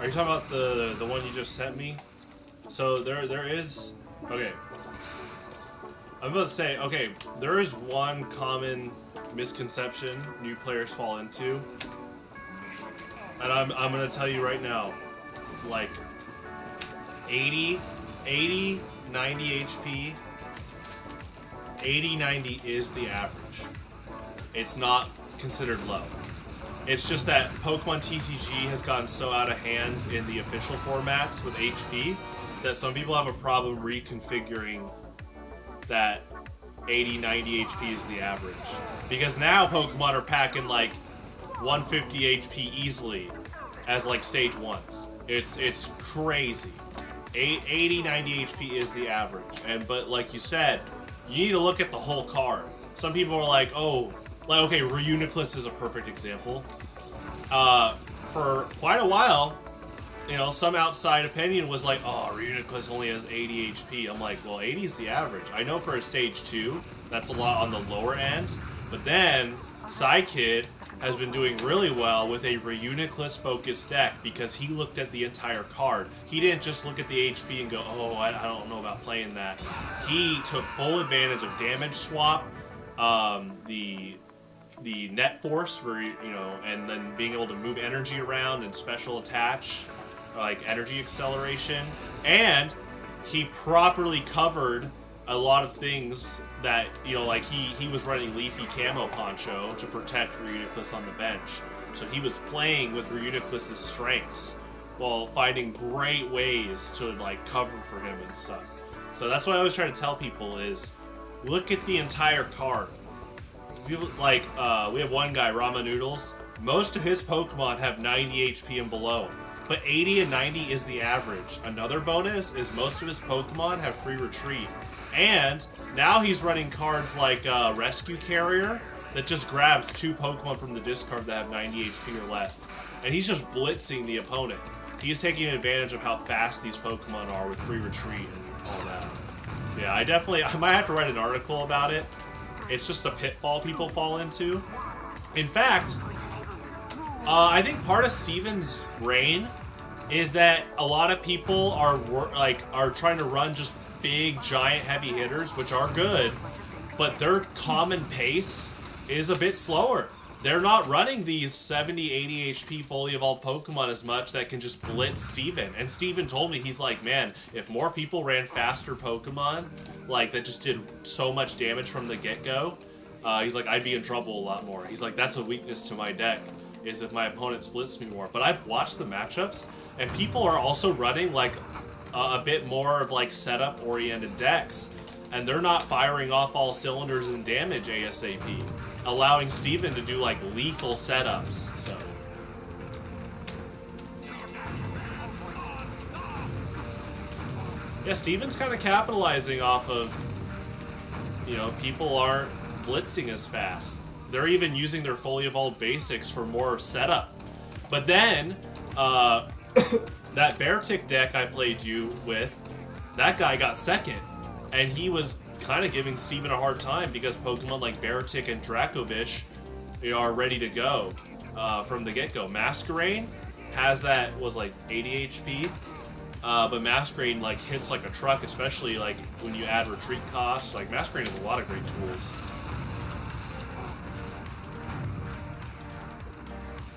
Are you talking about the one you just sent me? So there is... Okay. I'm about to say, okay, there is one common misconception new players fall into. And I'm going to tell you right now. Like, 80, 90 HP, 80, 90 is the average. It's not considered low. It's just that Pokemon TCG has gotten so out of hand in the official formats with HP that some people have a problem reconfiguring that 80, 90 HP is the average. Because now Pokemon are packing like 150 HP easily as like stage 1s. It's crazy. 80, 90 HP is the average. But like you said, you need to look at the whole card. Some people are like, oh, like, okay, Reuniclus is a perfect example. For quite a while, you know, some outside opinion was like, oh, Reuniclus only has 80 HP. I'm like, well, 80 is the average. I know for a stage 2, that's a lot on the lower end. But then, Psykid has been doing really well with a Reuniclus focused deck because he looked at the entire card. He didn't just look at the HP and go, oh, I don't know about playing that. He took full advantage of damage swap, the net force, where you know, and then being able to move energy around and special attach, like energy acceleration, and he properly covered a lot of things that, you know, like he was running Leafy Camo Poncho to protect Reuniclus on the bench. So he was playing with Reuniclus's strengths while finding great ways to like cover for him and stuff. So that's what I always try to tell people is look at the entire card. People, like, we have one guy, Rama Noodles. Most of his Pokemon have 90 HP and below, but 80 and 90 is the average. Another bonus is most of his Pokemon have free retreat. And now he's running cards like Rescue Carrier that just grabs 2 Pokemon from the discard that have 90 HP or less. And he's just blitzing the opponent. He's taking advantage of how fast these Pokemon are with free retreat and all that. So yeah, I might have to write an article about it. It's just a pitfall people fall into. In fact, I think part of Steven's reign is that a lot of people are trying to run just big, giant, heavy hitters, which are good, but their common pace is a bit slower. They're not running these 70, 80 HP fully evolved Pokemon as much that can just blitz Steven. And Steven told me, he's like, man, if more people ran faster Pokemon, like, that just did so much damage from the get-go, he's like, I'd be in trouble a lot more. He's like, that's a weakness to my deck, is if my opponent splits me more. But I've watched the matchups, and people are also running, like, a bit more of, like, setup-oriented decks, and they're not firing off all cylinders and damage ASAP, allowing Steven to do, like, lethal setups, so... Yeah, Steven's kind of capitalizing off of, you know, people aren't blitzing as fast. They're even using their fully evolved basics for more setup. But then, that Beartic deck I played you with, that guy got second. And he was kind of giving Steven a hard time because Pokemon like Beartic and Dracovish, you know, are ready to go from the get-go. Masquerain has that, was like 80 HP. But Masquerain, like, hits like a truck, especially, like, when you add retreat costs. Like, Masquerain has a lot of great tools.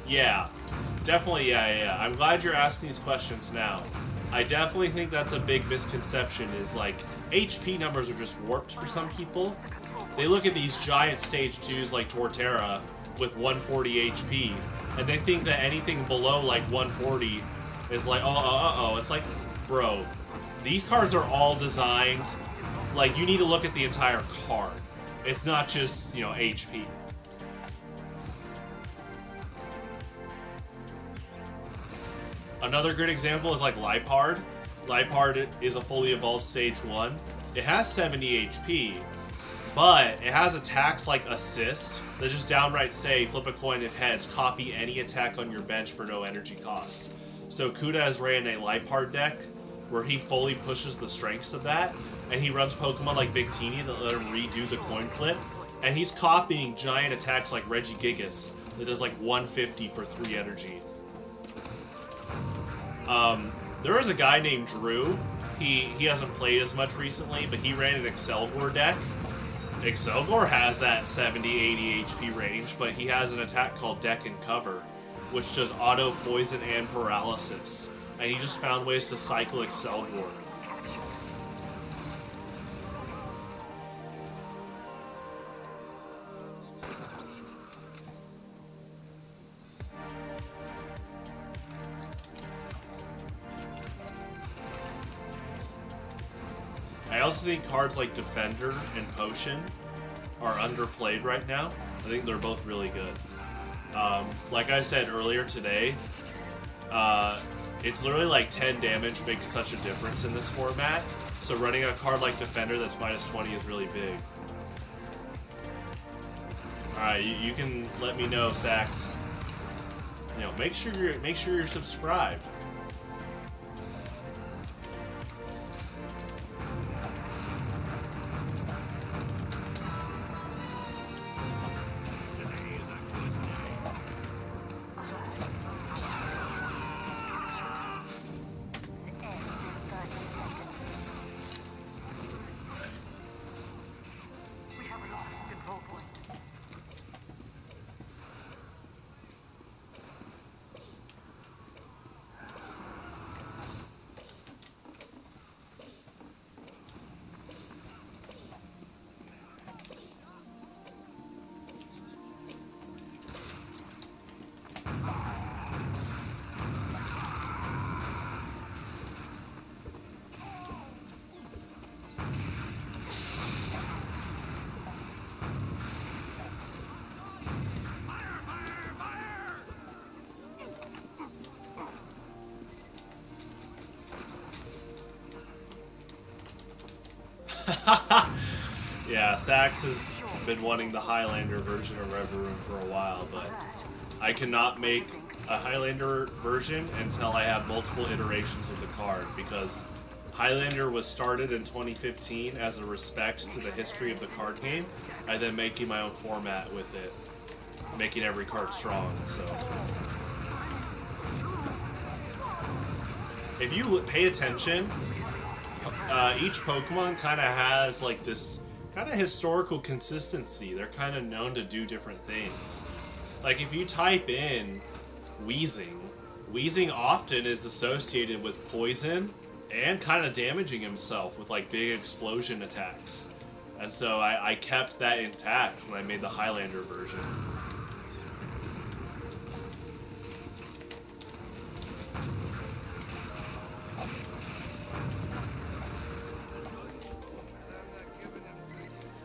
Yeah. Definitely, yeah. I'm glad you're asking these questions now. I definitely think that's a big misconception, is, like, HP numbers are just warped for some people. They look at these giant stage 2s like Torterra with 140 HP, and they think that anything below, like, 140... is like, it's like, bro, these cards are all designed, like, you need to look at the entire card. It's not just, you know, HP. Another good example is like Liepard. Liepard is a fully evolved stage 1. It has 70 HP, but it has attacks like Assist that just downright say, flip a coin if heads, copy any attack on your bench for no energy cost. So Kuda has ran a Liepard deck where he fully pushes the strengths of that, and he runs Pokemon like Victini that let him redo the coin flip, and he's copying giant attacks like Regigigas that does like 150 for 3 energy. There was a guy named Drew. He hasn't played as much recently, but he ran an Excelgor deck. Excelgor has that 70, 80 HP range, but he has an attack called Deck and Cover, which does auto poison and paralysis. And he just found ways to cycle Excelgor. I also think cards like Defender and Potion are underplayed right now. I think they're both really good. Like I said earlier today, it's literally like 10 damage makes such a difference in this format. So running a card like Defender that's minus 20 is really big. Alright, you can let me know, Sax. You know, make sure you're subscribed. Yeah, Sax has been wanting the Highlander version of Red Room for a while, but I cannot make a Highlander version until I have multiple iterations of the card, because Highlander was started in 2015 as a respect to the history of the card game, and then making my own format with it, making every card strong, so. If you pay attention, each Pokemon kind of has like this kind of historical consistency. They're kind of known to do different things. Like if you type in Weezing, Weezing often is associated with poison and kind of damaging himself with like big explosion attacks. And so I kept that intact when I made the Highlander version.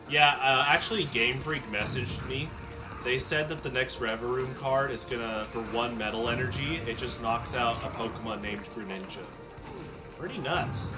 Yeah, actually Game Freak messaged me. They said that the next Reverum card is gonna, for 1 metal energy, it just knocks out a Pokemon named Greninja. Pretty nuts.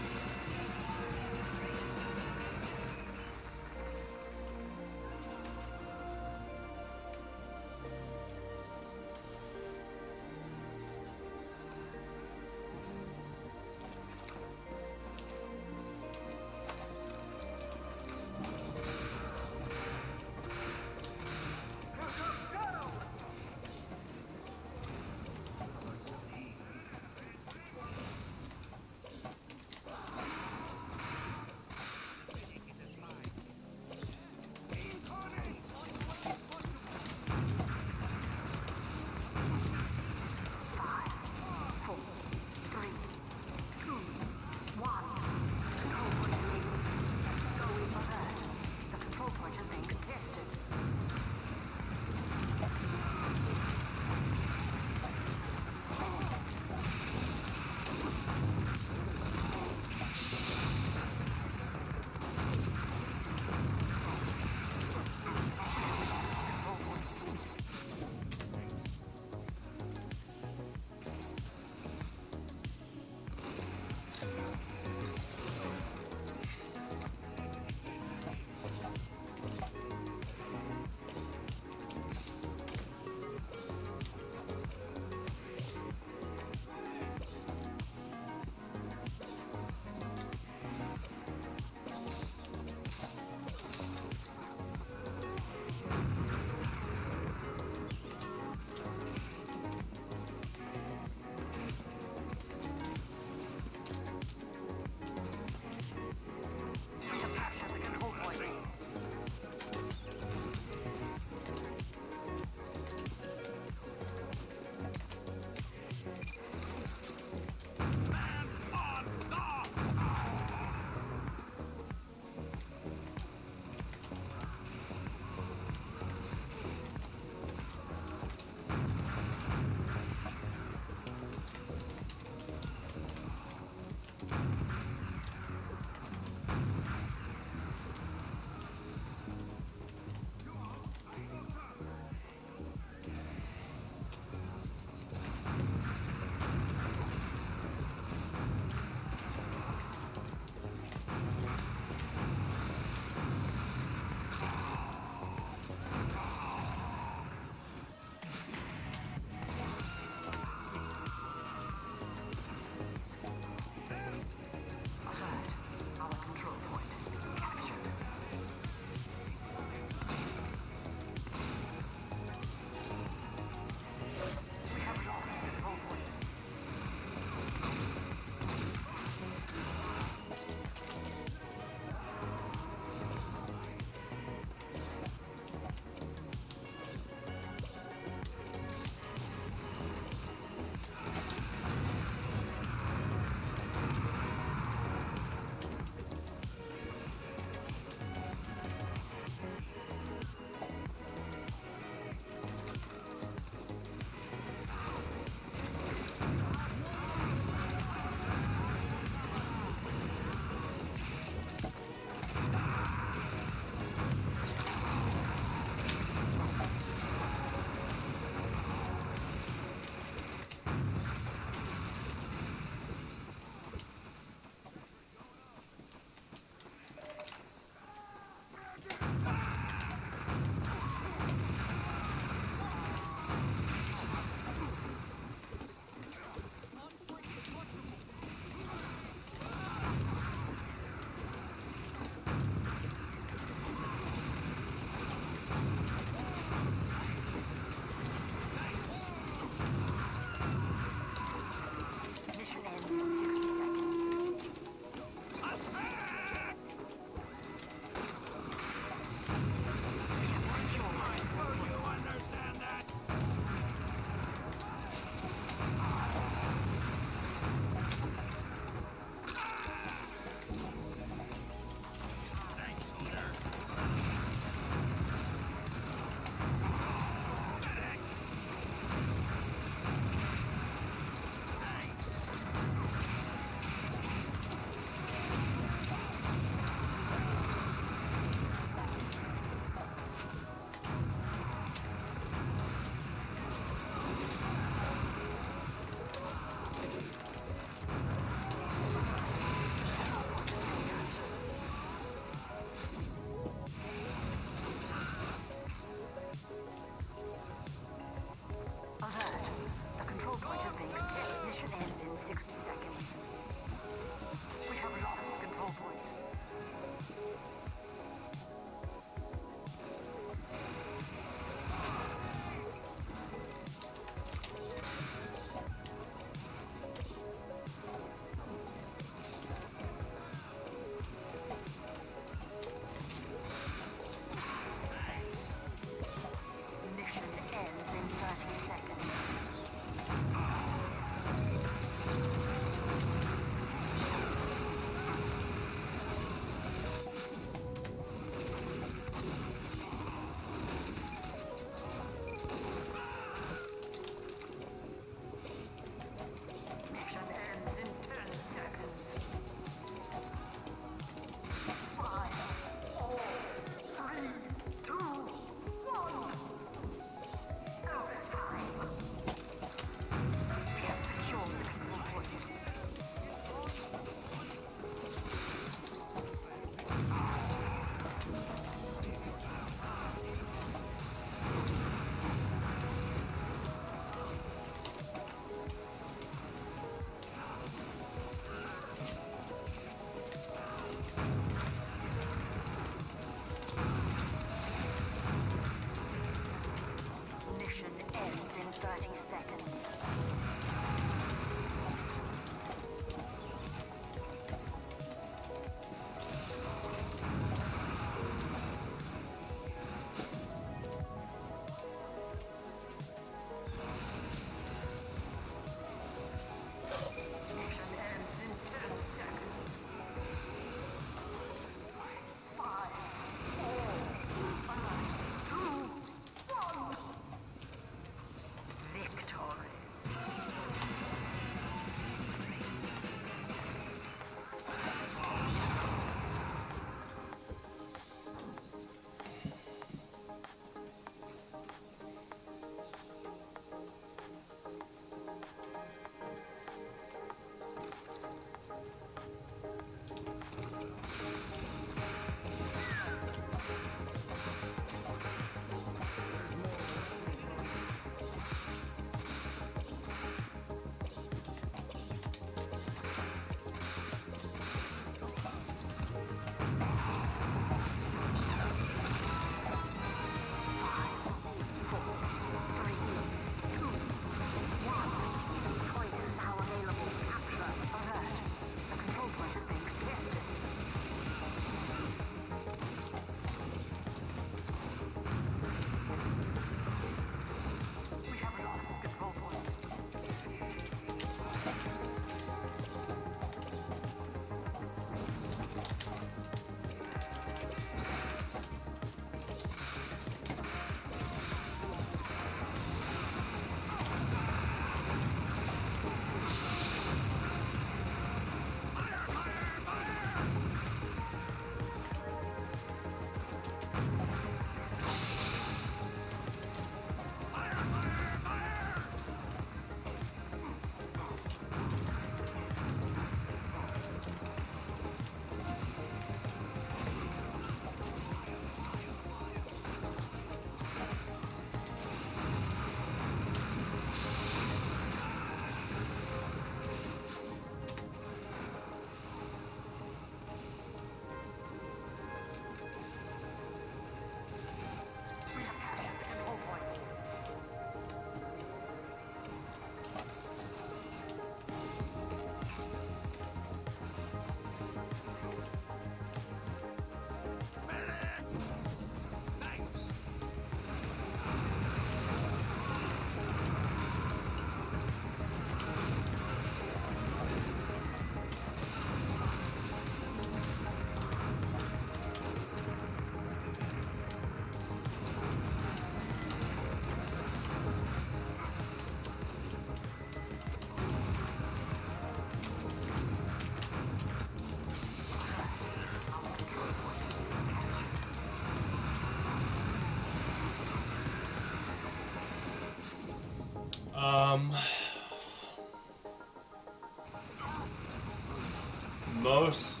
most,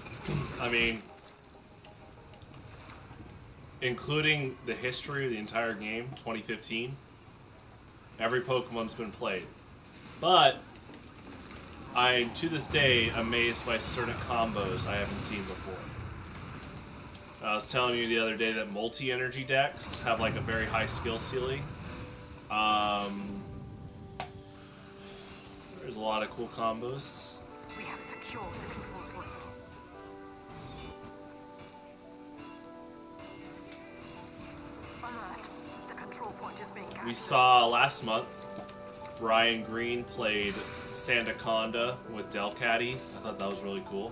I mean, including the history of the entire game, 2015, every Pokemon's been played. But I'm, to this day, amazed by certain combos I haven't seen before. I was telling you the other day that multi-energy decks have like a very high skill ceiling. There's a lot of cool combos. We have secured the control point. Alert. The control point is being captured. We saw last month, Brian Green played Sandaconda with Delcatty. I thought that was really cool.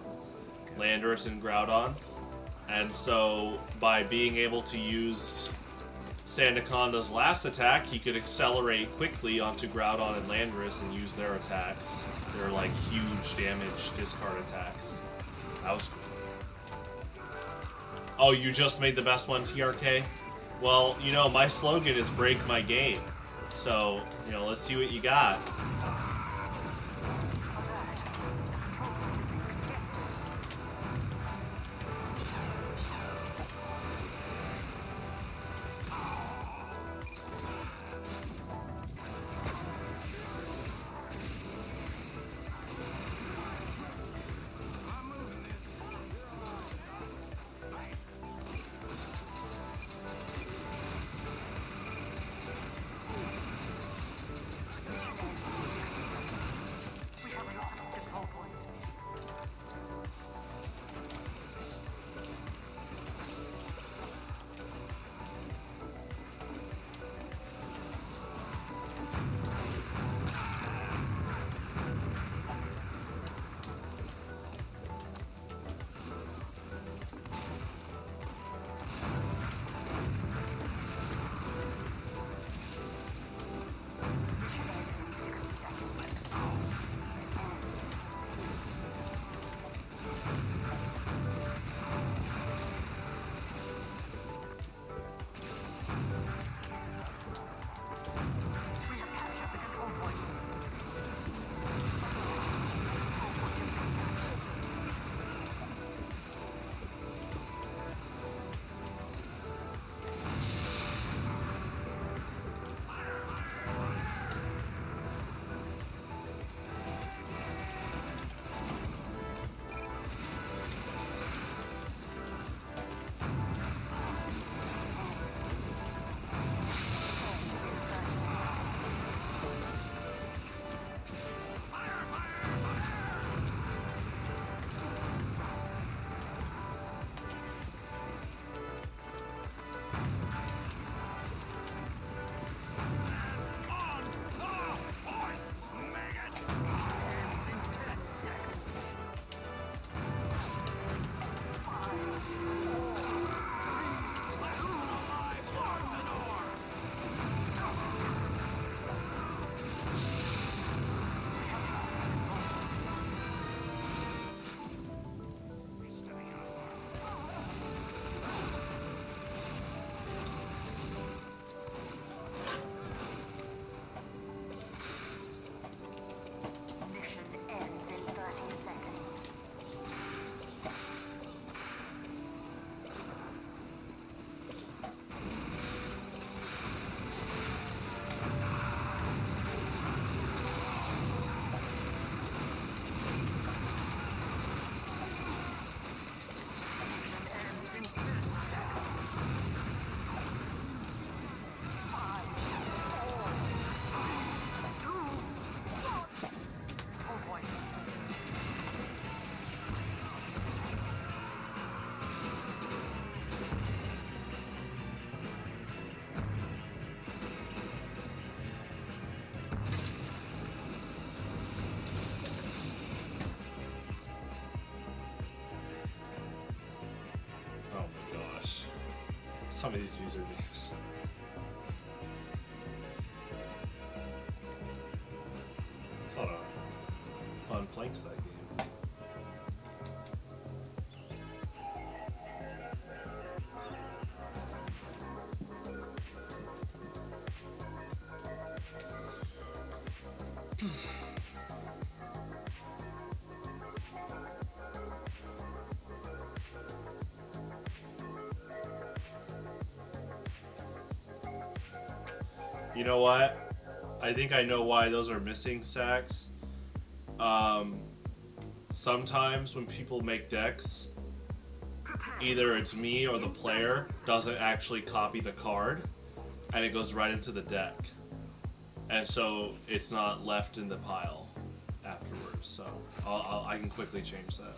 Landorus and Groudon. And so, by being able to use Sandaconda's last attack, he could accelerate quickly onto Groudon and Landorus and use their attacks. They're like huge damage discard attacks. That was cool. Oh, you just made the best one, TRK? Well, you know, my slogan is break my game. So, you know, let's see what you got. Some of these usernames. It's a lot of fun flanks that game. You know what? I think I know why those are missing sacks. Um, Sometimes when people make decks, either it's me or the player doesn't actually copy the card, and it goes right into the deck. And so it's not left in the pile afterwards. So I can quickly change that.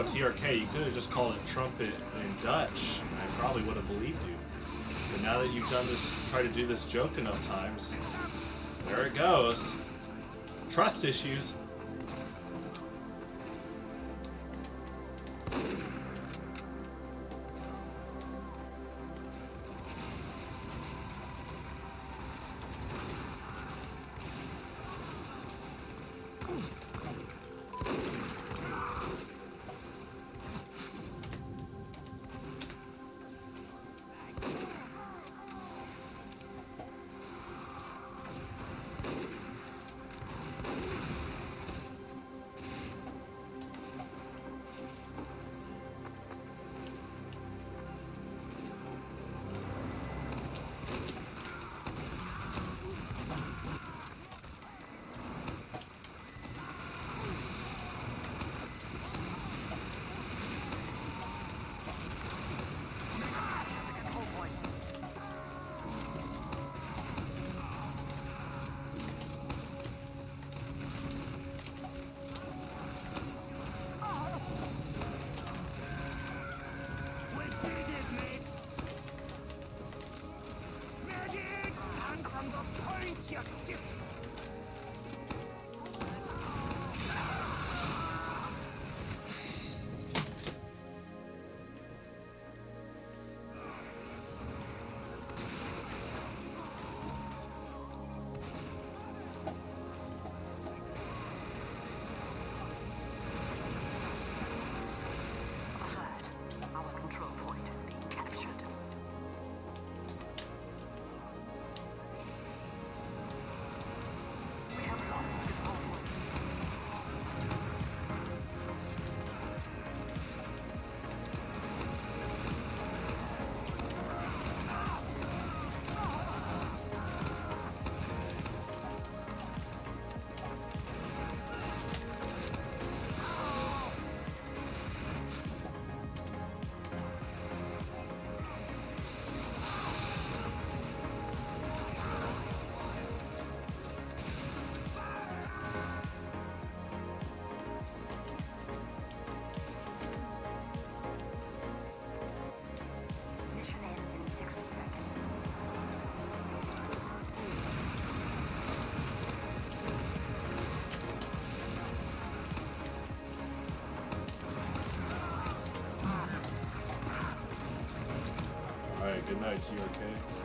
know, TRK, you could have just called it trumpet in Dutch, and I probably would have believed you. But now that you've done this, try to do this joke enough times, there it goes. Trust issues. Alright, good night, TRK.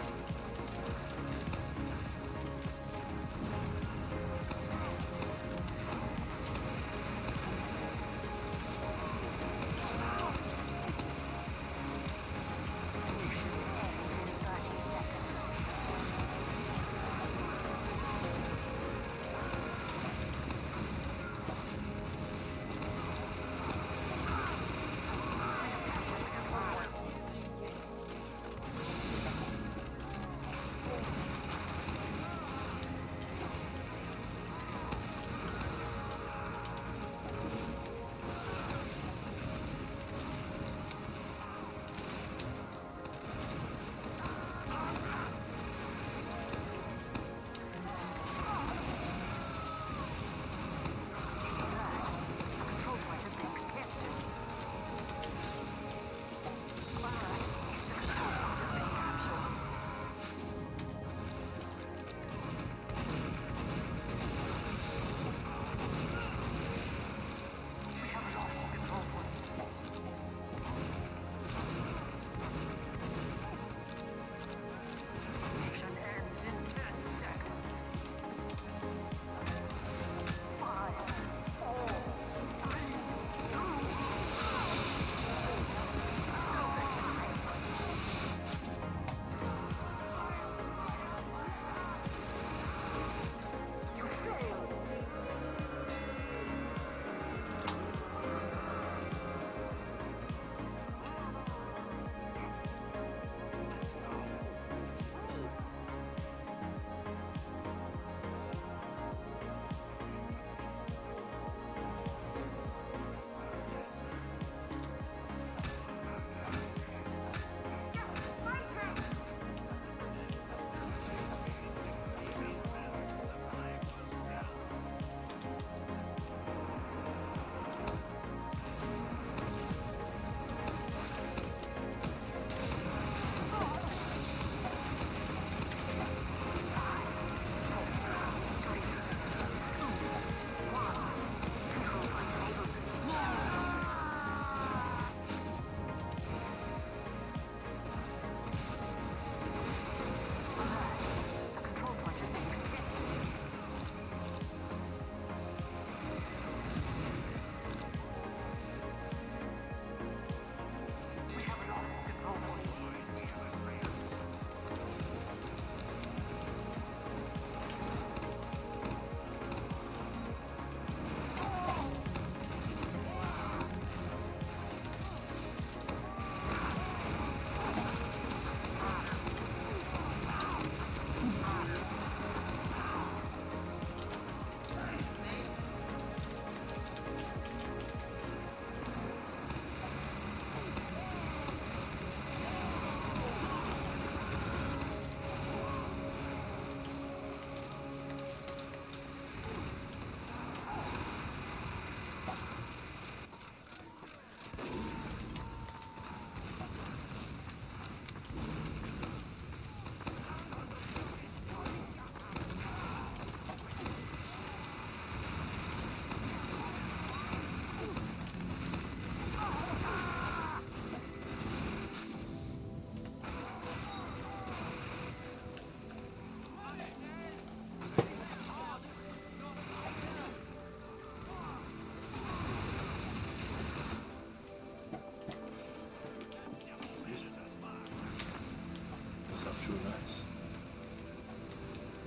Conceptualize.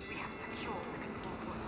We have secured the control point.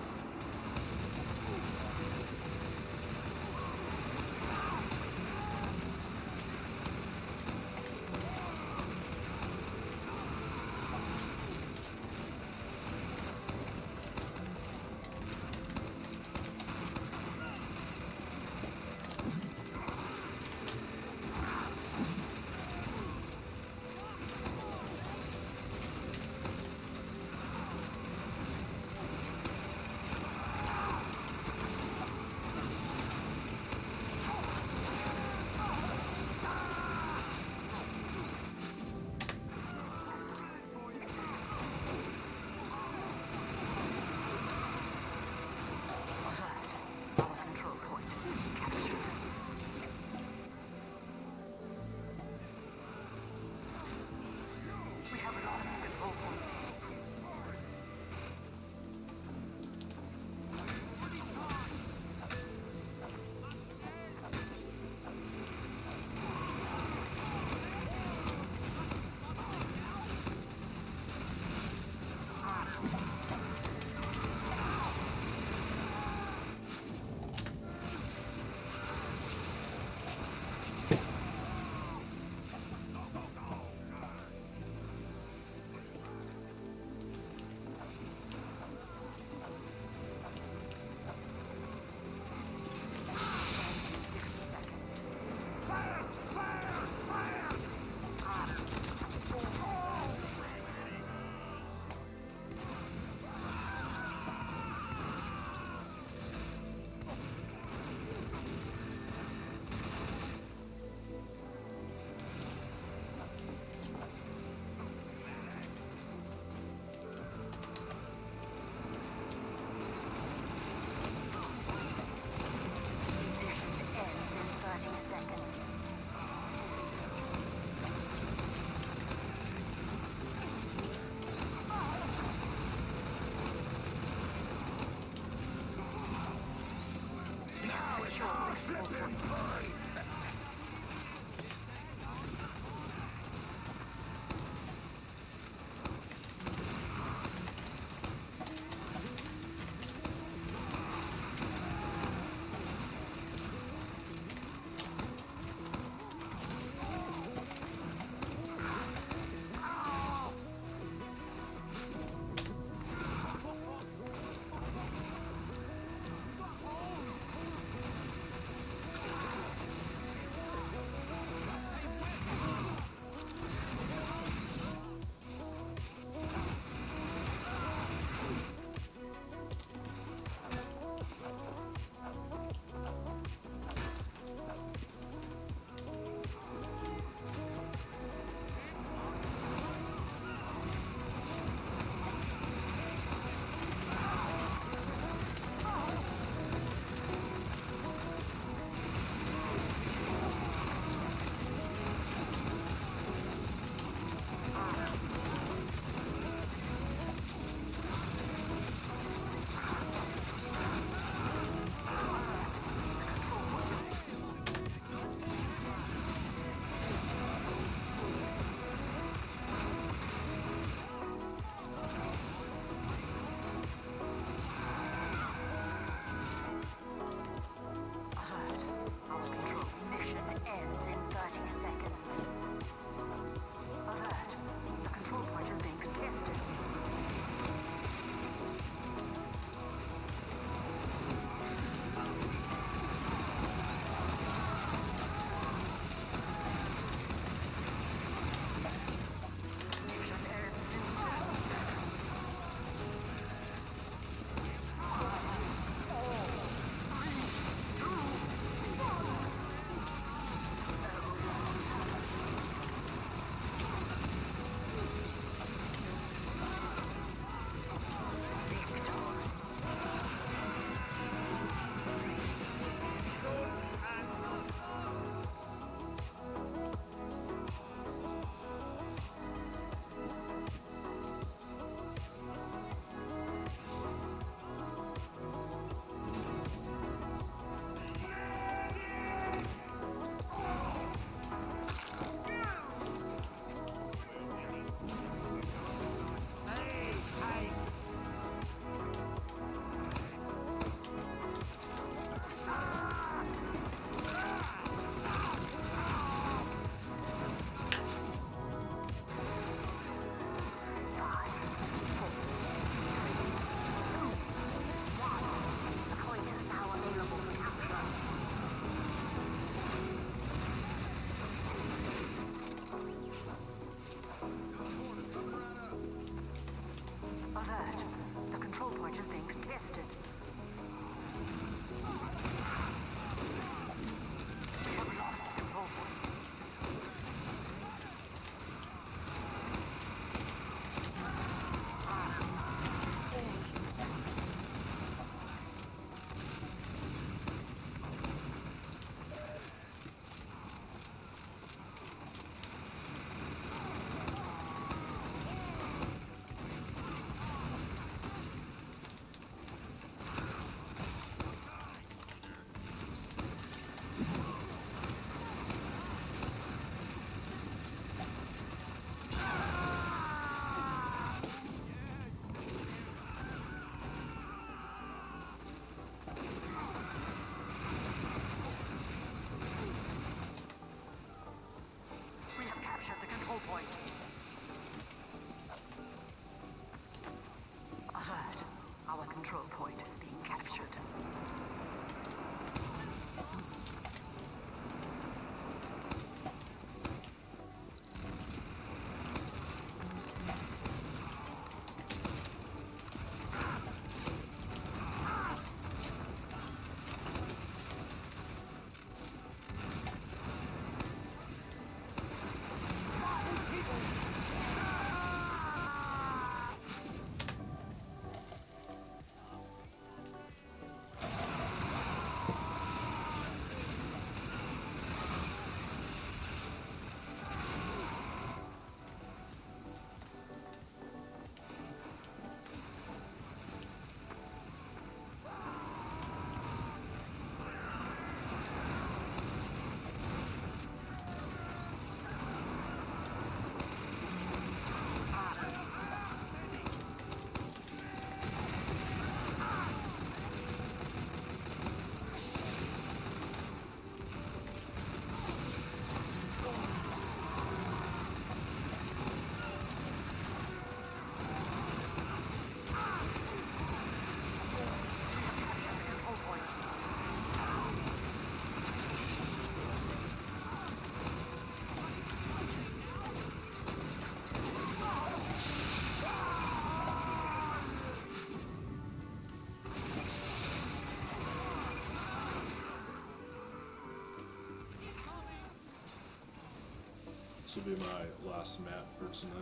This will be my last map for tonight.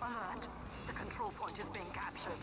Alert! The control point is being captured.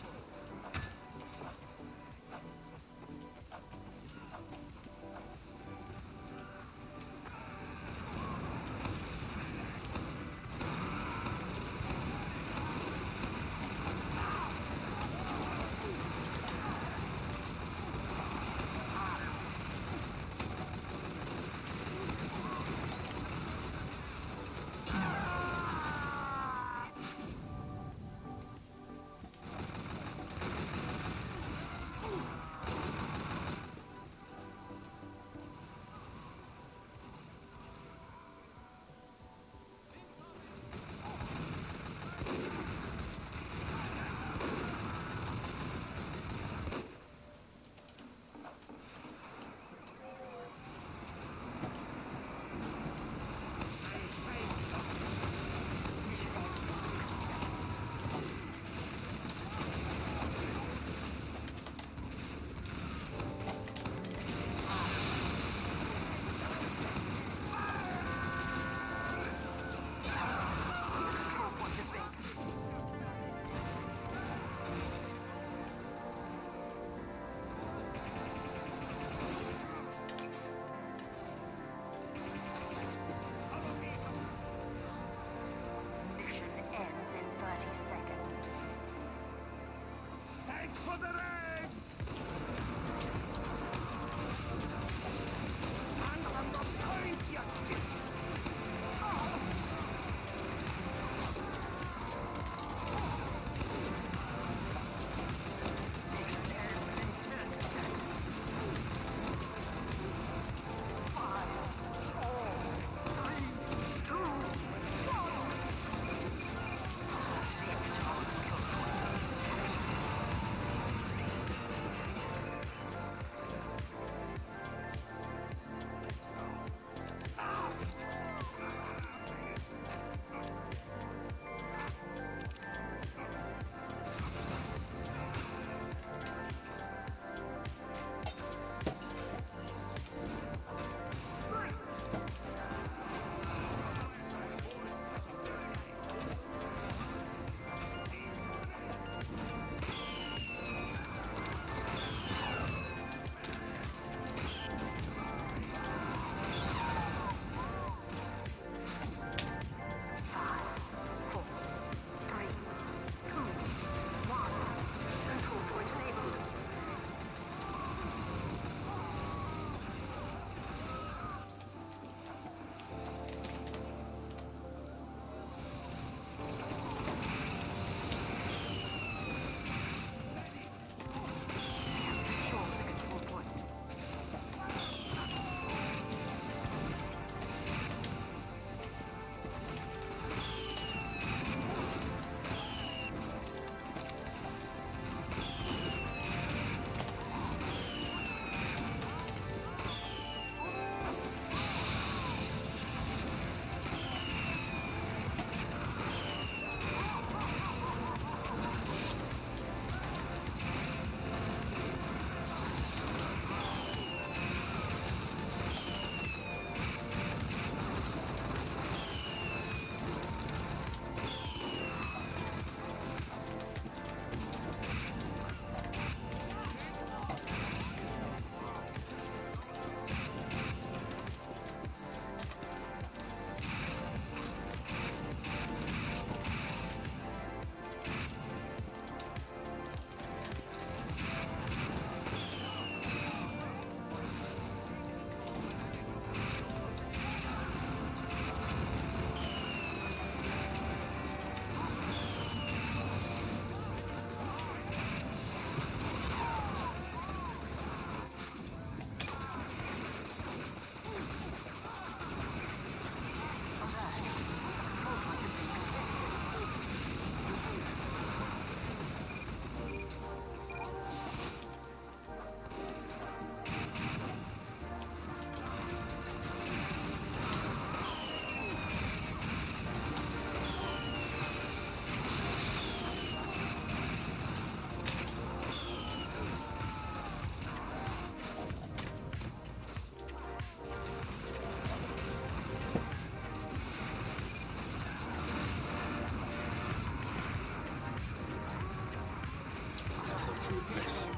Nice.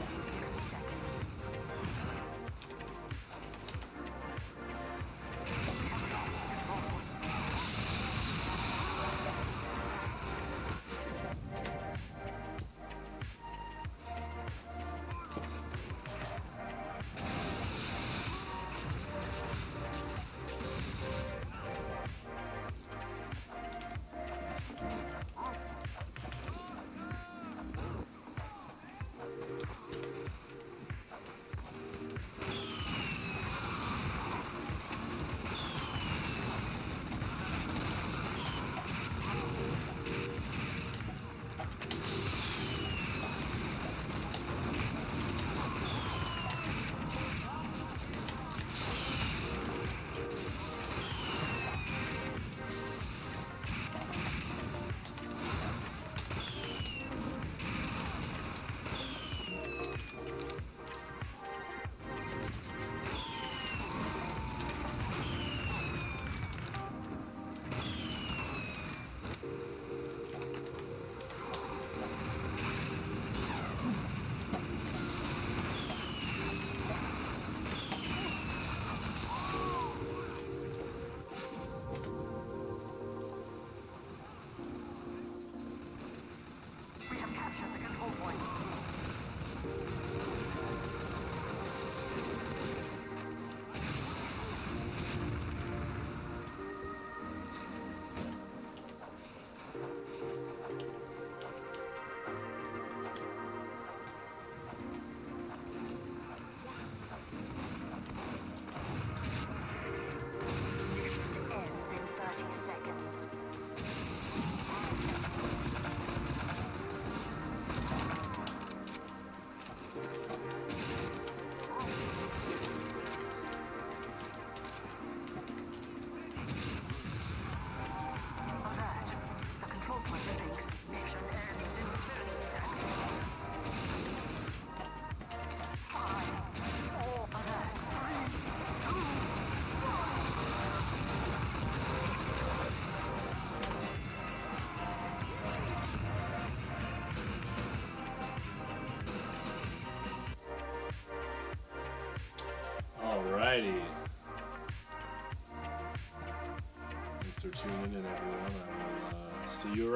We have captured the control point. Ends in 30 seconds. Alert. The control point is linked. Mission ends in 30 seconds. 5, 4, alert. 3, 2, 1. Alrighty. Thanks for tuning in, everyone. I will see you around.